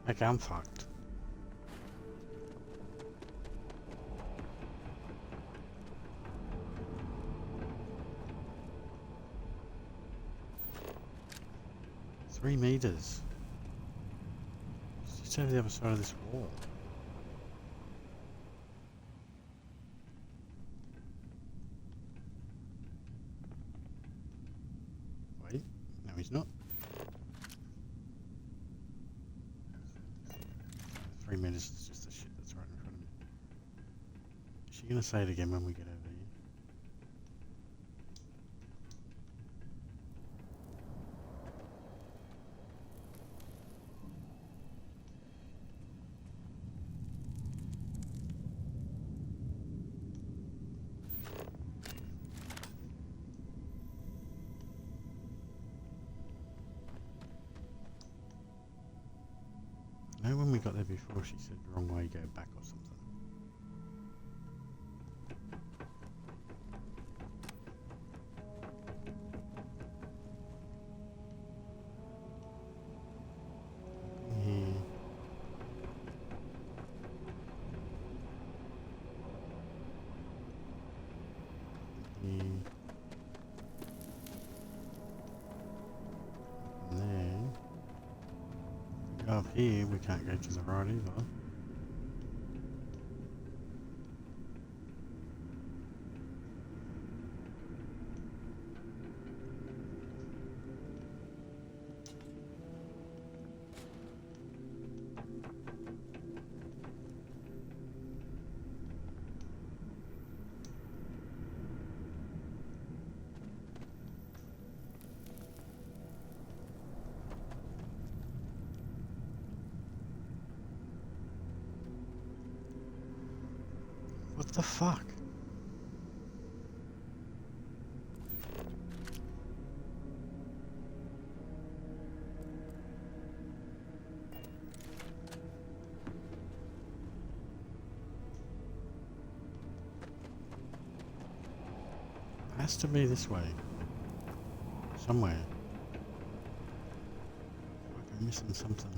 Like I'm fucked. Three meters. It's just over the other side of this wall. Wait, no he's not. 3 meters is just the shit that's right in front of me. Is she gonna say it again when we get over here? I know when we got there before she said the wrong way, go back or something. Here. Here. And then we go up here, we can't go to the right either. What the fuck? Has to be this way. Somewhere. Like I'm missing something.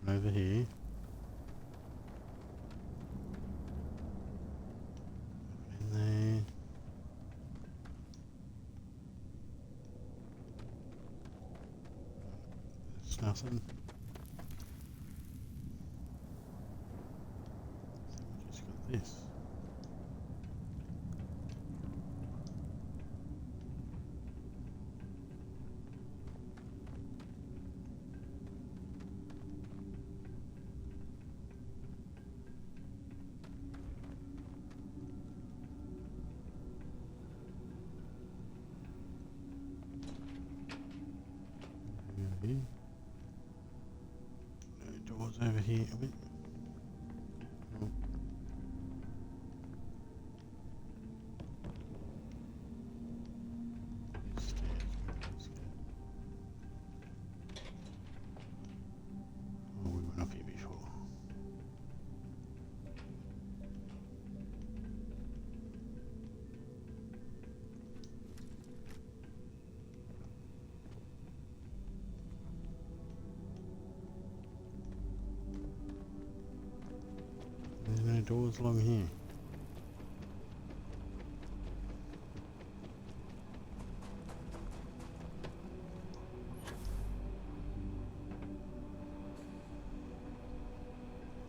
Over here. nothing. We just got this. Over here. No doors over here. Wait. Oh. Stairs. Let's go. Oh, we went up here before. There's no doors along here.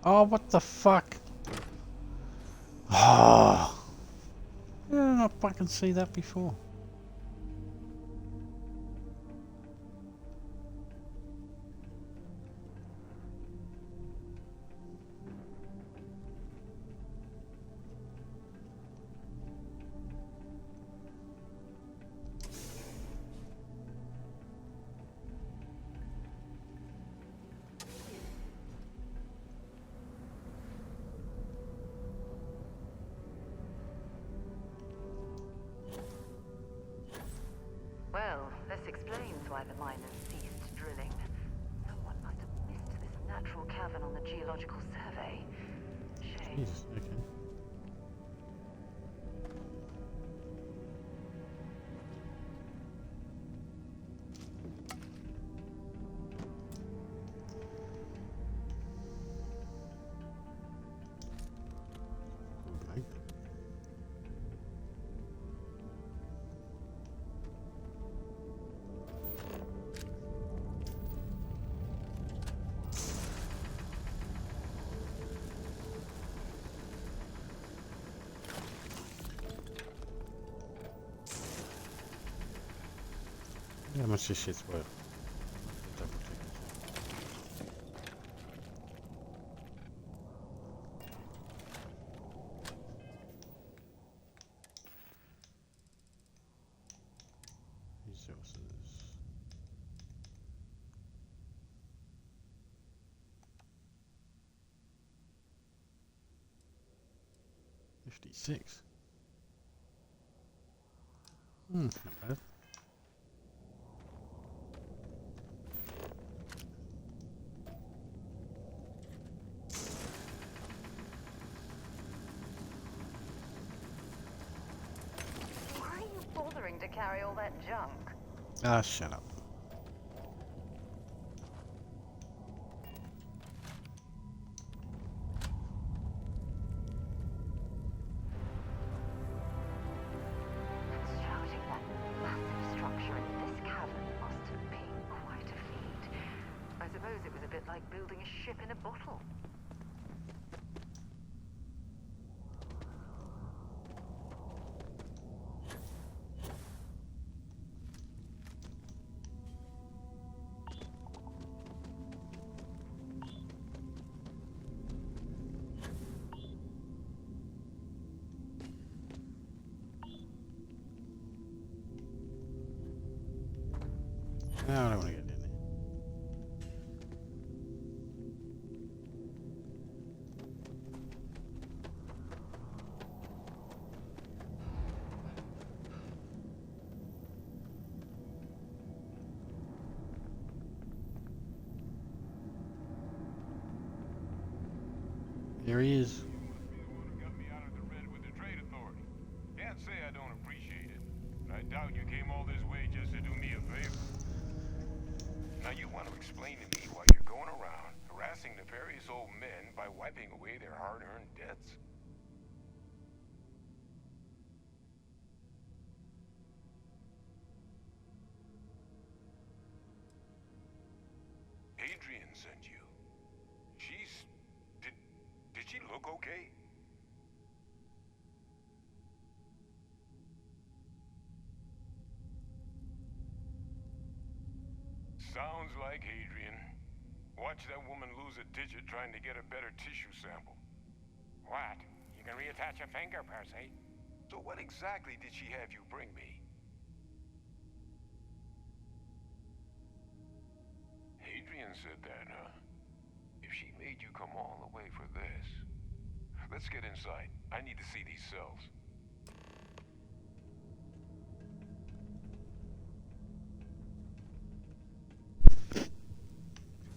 Oh, what the fuck? Oh, did I not fucking see that before? Well, this explains why the miners ceased drilling. Someone must have missed this natural cavern on the geological survey. Shame. Jesus, okay. Good, mate. How much this shit's worth? Double check this. Resources. 56. Not bad. Why are you bothering to carry all that junk? Ah, shut up. Constructing that massive structure in this cavern must have been quite a feat. I suppose it was a bit like building a ship in a bottle. No, I don't want to get in there. There he is. Can't say I don't appreciate it, but I doubt you came all this way just to do me a favor. Now you want to explain to me why you're going around harassing nefarious old men by wiping away their hard-earned debts? Sounds like Hadrian. Watch that woman lose a digit trying to get a better tissue sample. What? You can reattach a finger, Percy. So what exactly did she have you bring me? Hadrian said that, huh? If she made you come all the way for this... Let's get inside. I need to see these cells.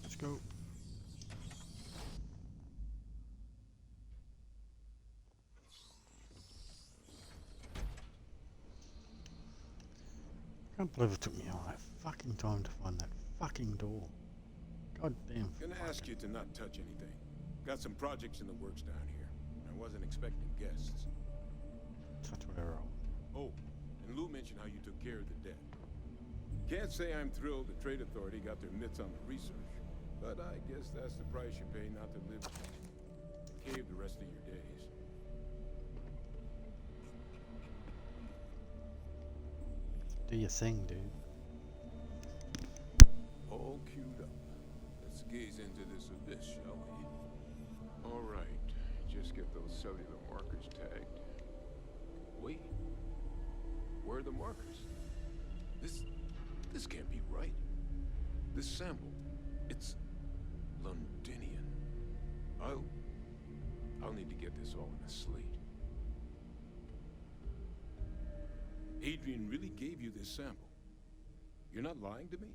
Let's go. I can't believe it took me all that fucking time to find that fucking door. God damn. Gonna ask you to not touch anything. Got some projects in the works down here. I wasn't expecting guests. Touch whatever I want. Oh, and Lou mentioned how you took care of the dead. Can't say I'm thrilled the Trade Authority got their mitts on the research, but I guess that's the price you pay not to live in the cave the rest of your days. Do your thing, dude. All queued up. Let's gaze into this abyss, shall we? All right, just get those cellular markers tagged. Wait, where are the markers? This can't be right. This sample, it's Londinian. I'll need to get this all in a slate. Adrian really gave you this sample. You're not lying to me?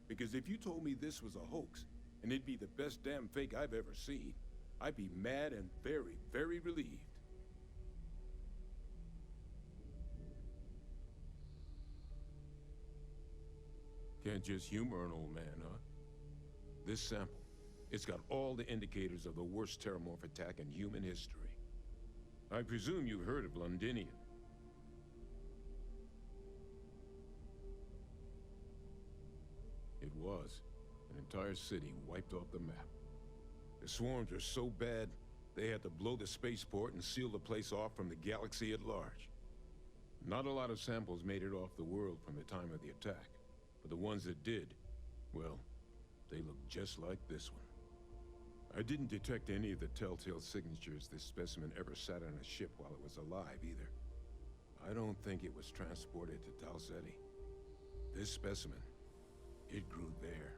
Because if you told me this was a hoax, and it'd be the best damn fake I've ever seen, I'd be mad and very, very relieved. Can't just humor an old man, huh? This sample, it's got all the indicators of the worst terramorph attack in human history. I presume you've heard of Londinian. It was. An entire city wiped off the map. The swarms were so bad, they had to blow the spaceport and seal the place off from the galaxy at large. Not a lot of samples made it off the world from the time of the attack, but the ones that did, well, they look just like this one. I didn't detect any of the telltale signatures this specimen ever sat on a ship while it was alive, either. I don't think it was transported to Tal Ceti. This specimen, it grew there,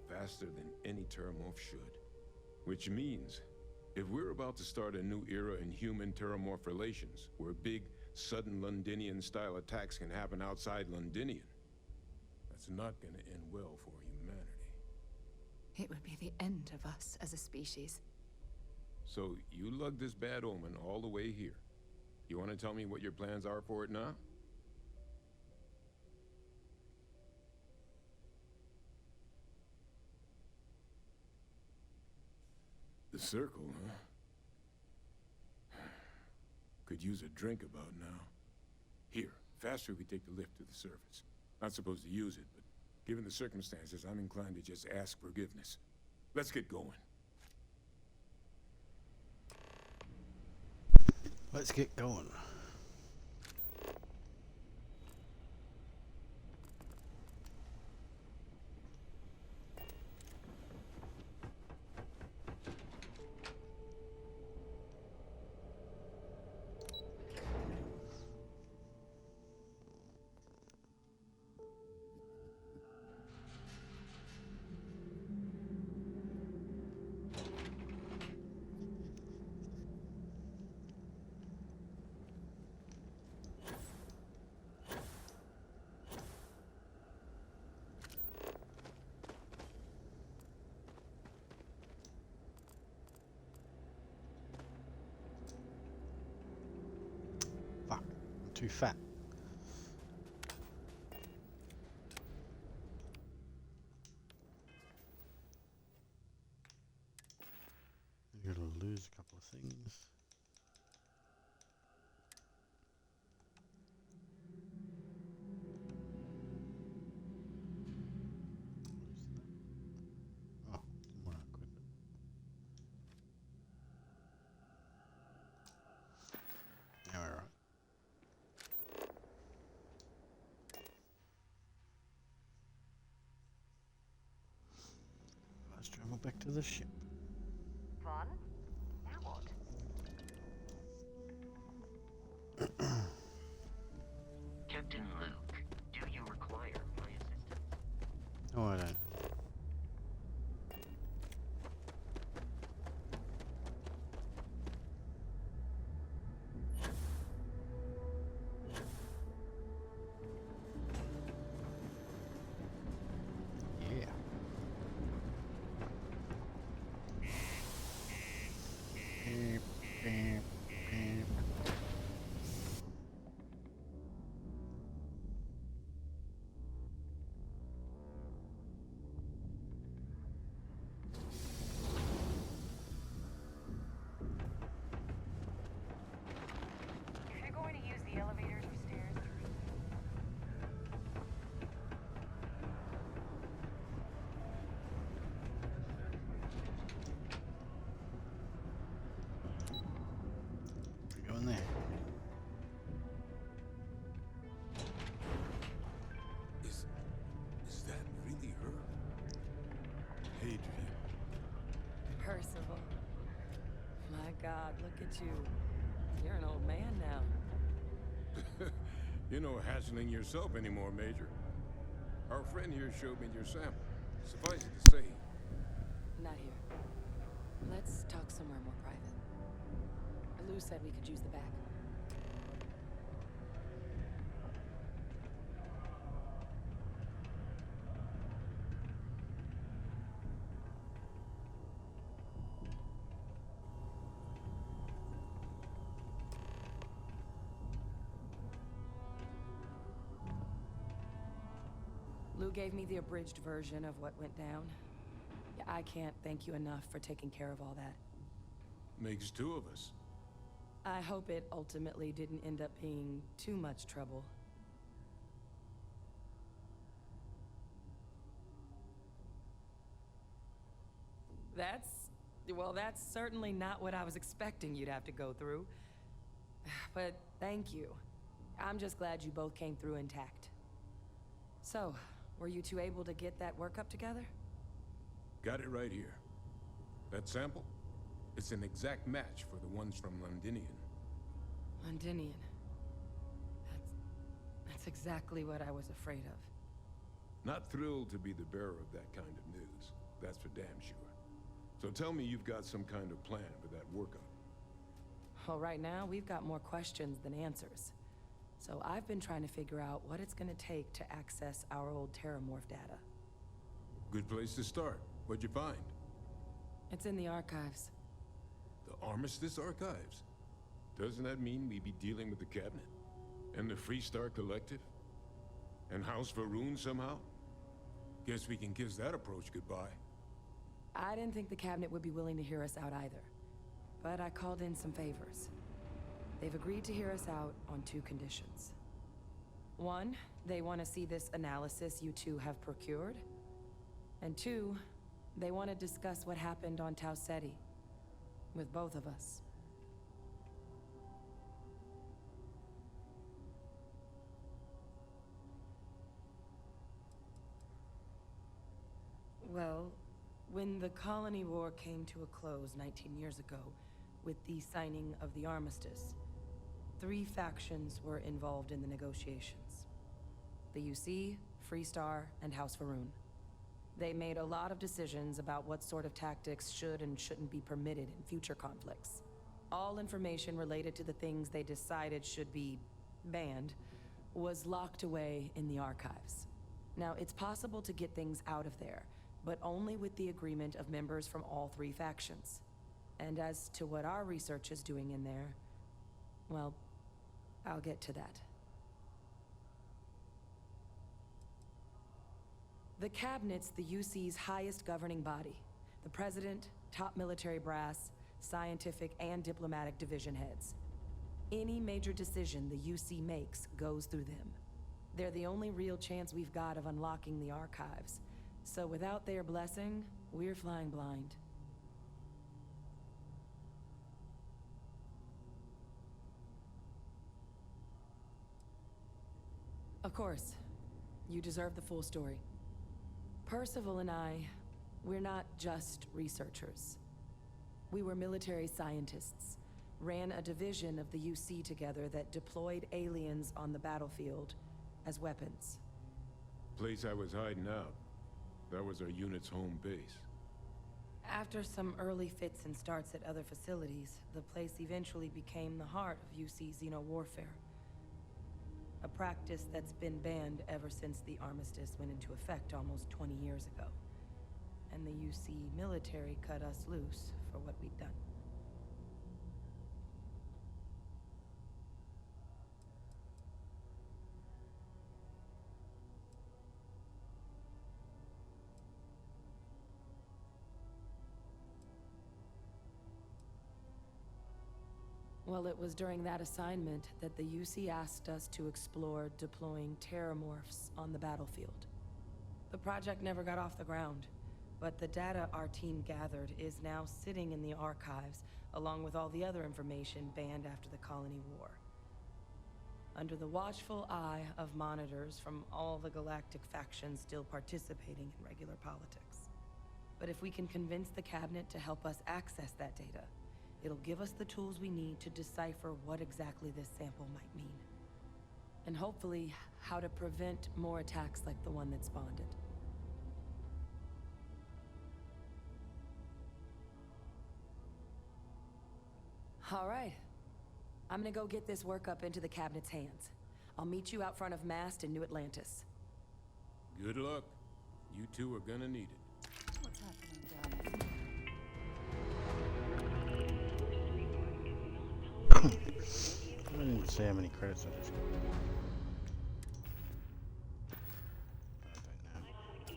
faster than any terramorph should. Which means, if we're about to start a new era in human-terramorph relations, where big, sudden Londinian-style attacks can happen outside Londinian, that's not gonna end well for humanity. It would be the end of us as a species. So, you lugged this bad omen all the way here. You want to tell me what your plans are for it now? The circle, huh? Could use a drink about now. Here, faster we take the lift to the surface. Not supposed to use it, but given the circumstances, I'm inclined to just ask forgiveness. Let's get going. Let's get going. Too fat. You're gonna lose a couple of things. Oh, didn't want to equip it. Now we're right. Let's travel back to the ship. Fun? Now what? Captain Luke, do you require my assistance? Oh, I don't. Yeah. Beep, beep, beep. If you're going to use the elevators or stairs, Go in there. Is that really her? Adrian. Percival. My God, look at you. You're an old man now. You're no hassling yourself anymore, Major. Our friend here showed me your sample. Suffice it to say, Not here. Let's talk somewhere more private. Lou said we could use the back. Lou gave me the abridged version of what went down. Yeah, I can't thank you enough for taking care of all that. makes two of us. I hope it ultimately didn't end up being too much trouble. That's certainly not what I was expecting you'd have to go through. But thank you. I'm just glad you both came through intact. So, were you two able to get that workup together? Got it right here. That sample? It's an exact match for the ones from Londinian. Londinian. That's exactly what I was afraid of. Not thrilled to be the bearer of that kind of news. That's for damn sure. So tell me you've got some kind of plan for that workup. Well, right now, we've got more questions than answers. So I've been trying to figure out what it's gonna take to access our old Terramorph data. Good place to start. What'd you find? It's in the archives. The Armistice Archives? Doesn't that mean we'd be dealing with the Cabinet? And the Freestar Collective? And House Varun somehow? Guess we can kiss that approach goodbye. I didn't think the Cabinet would be willing to hear us out either. But I called in some favors. They've agreed to hear us out on two conditions. One, they want to see this analysis you two have procured. And two, they want to discuss what happened on Tau Ceti. With both of us. Well, when the Colony War came to a close 19 years ago, with the signing of the armistice, 3 factions were involved in the negotiations. The UC, Freestar, and House Varun. They made a lot of decisions about what sort of tactics should and shouldn't be permitted in future conflicts. All information related to the things they decided should be banned was locked away in the archives. Now, it's possible to get things out of there, but only with the agreement of members from all 3 factions. And as to what our research is doing in there, well, I'll get to that. The Cabinet's the UC's highest governing body. The President, top military brass, scientific and diplomatic division heads. Any major decision the UC makes goes through them. They're the only real chance we've got of unlocking the archives. So without their blessing, we're flying blind. Of course, you deserve the full story. Percival and I, We're not just researchers. We were military scientists, ran a division of the UC together that deployed aliens on the battlefield as weapons. Place I was hiding out. That was our unit's home base. After some early fits and starts at other facilities, the place eventually became the heart of UC xeno-warfare. A practice that's been banned ever since the armistice went into effect almost 20 years ago. And the UC military cut us loose for what we'd done. Well, it was during that assignment that the UC asked us to explore deploying terramorphs on the battlefield. The project never got off the ground, but the data our team gathered is now sitting in the archives, along with all the other information banned after the Colony War. Under the watchful eye of monitors from all the galactic factions still participating in regular politics. But if we can convince the cabinet to help us access that data, it'll give us the tools we need to decipher what exactly this sample might mean. And hopefully, how to prevent more attacks like the one that spawned it. All right. I'm gonna go get this work up into the cabinet's hands. I'll meet you out front of Mast in New Atlantis. Good luck. You two are gonna need it. What's happening, darling? I didn't say how many credits I just got. I don't know.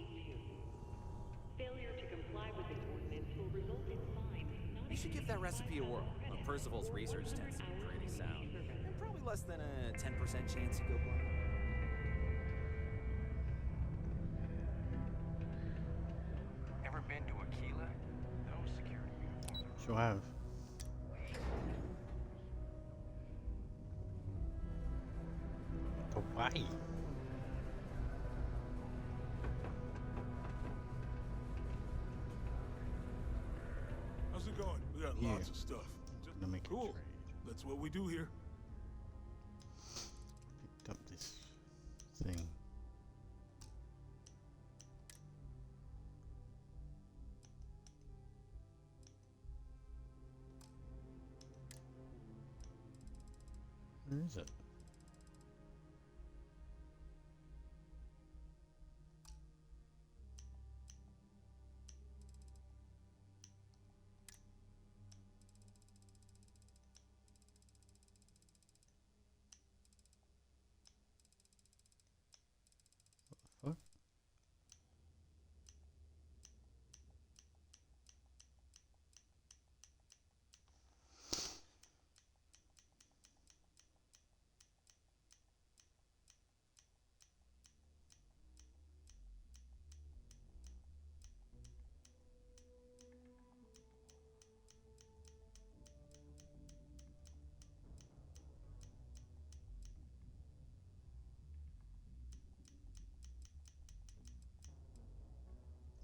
Failure to comply with this ordinance will result in fines. You should give that recipe a whirl. Percival's research tends to be pretty sound. And probably less than a 10% chance you go blind. Ever been to Aquila? No security uniforms. Sure have. Why? How's it going? We got lots of stuff. Gonna make Cool. That's what we do here. Picked up this thing. Where is it? What?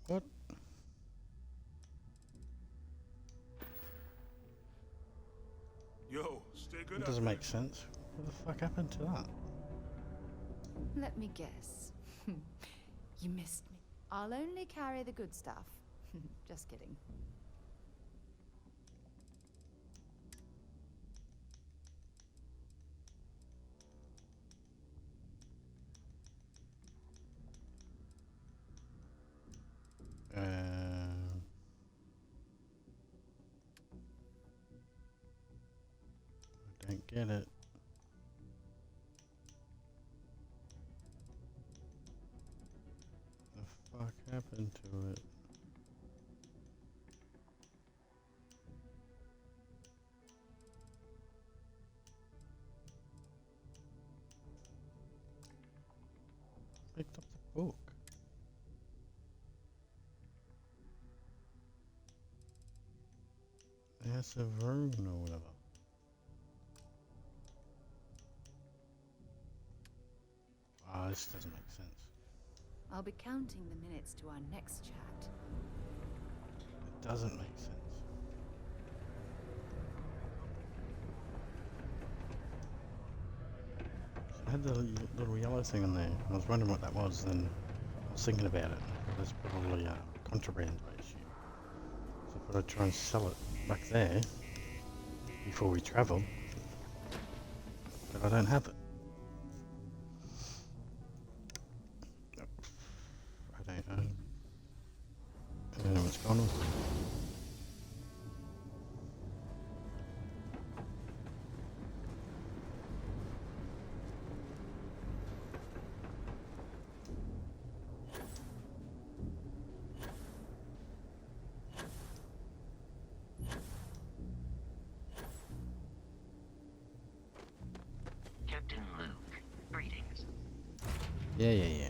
What? Yo, stay good. That doesn't make sense. What the fuck happened to that? Let me guess. You missed me. I'll only carry the good stuff. Just kidding. I don't get it. The fuck happened to it? Picked up the book. That's a Vroom or whatever. Ah, this doesn't make sense. I'll be counting the minutes to our next chat. doesn't make sense. I had the little yellow thing on there. I was wondering what that was, and I was thinking about it. There's probably a contraband issue. So I thought I'd try and sell it back there before we travel, but I don't have it. I don't know what's going on. Captain Luke, greetings. Yeah.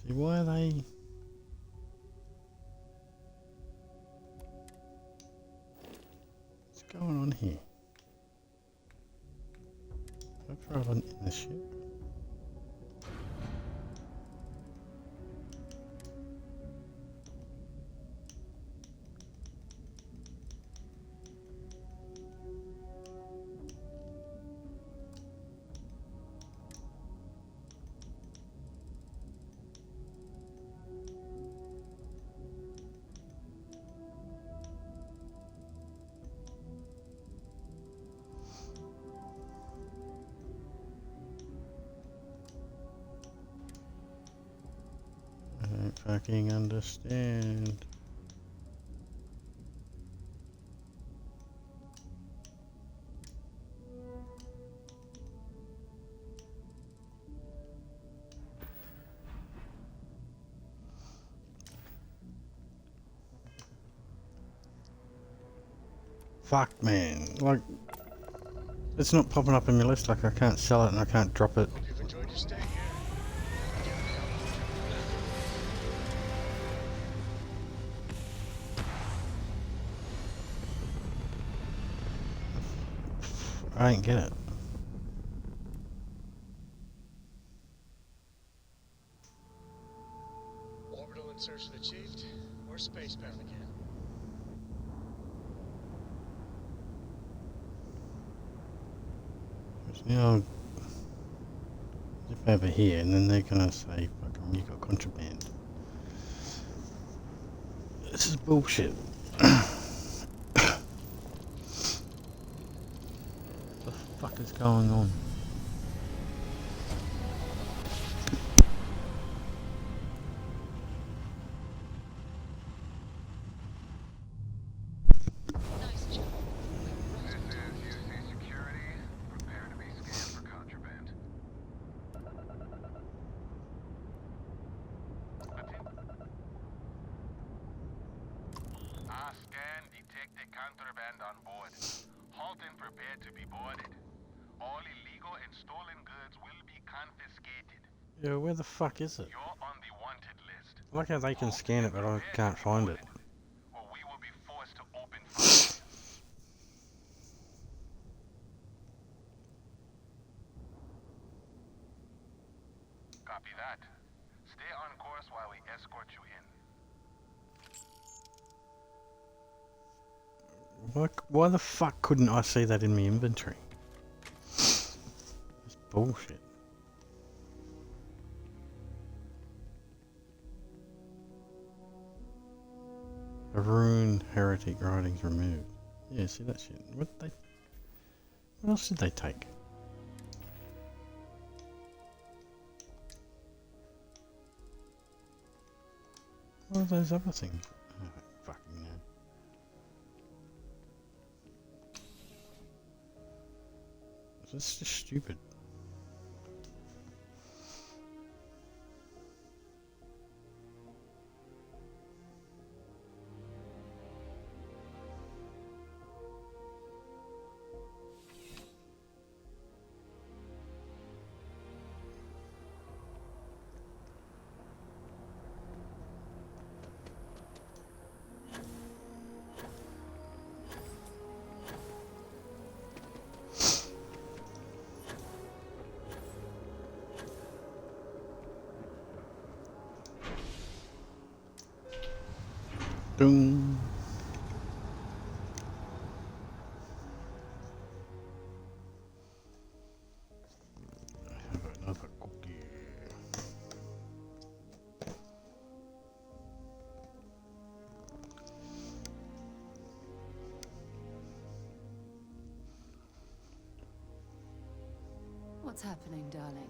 See, why are they... What's going on here? Can I throw it in the ship? I don't fucking understand. Fuck, man. Like, it's not popping up in my list. Like, I can't sell it and I can't drop it. Hope you've enjoyed your stay here. I ain't get it. Orbital insertion achieved. We're spacebound again. Now, zip over here, and then they're gonna say, "Fucking, you got contraband." This is bullshit. What the fuck is going on? This is UC security. Prepare to be scanned for contraband. Our scan detected contraband on board. Halt and prepare to be boarded. All illegal and stolen goods will be confiscated. Yeah, where the fuck is it? You're on the wanted list. I like how they can scan it, but I can't find it. Or we will be forced to open fire. Copy that. Stay on course while we escort you in. Why the fuck couldn't I see that in my inventory? It's bullshit. A rune heretic writings removed. Yeah, see that shit. What else did they take? What are those other things? Oh, fucking no. That's just stupid. Boom. I have another cookie. What's happening, darling?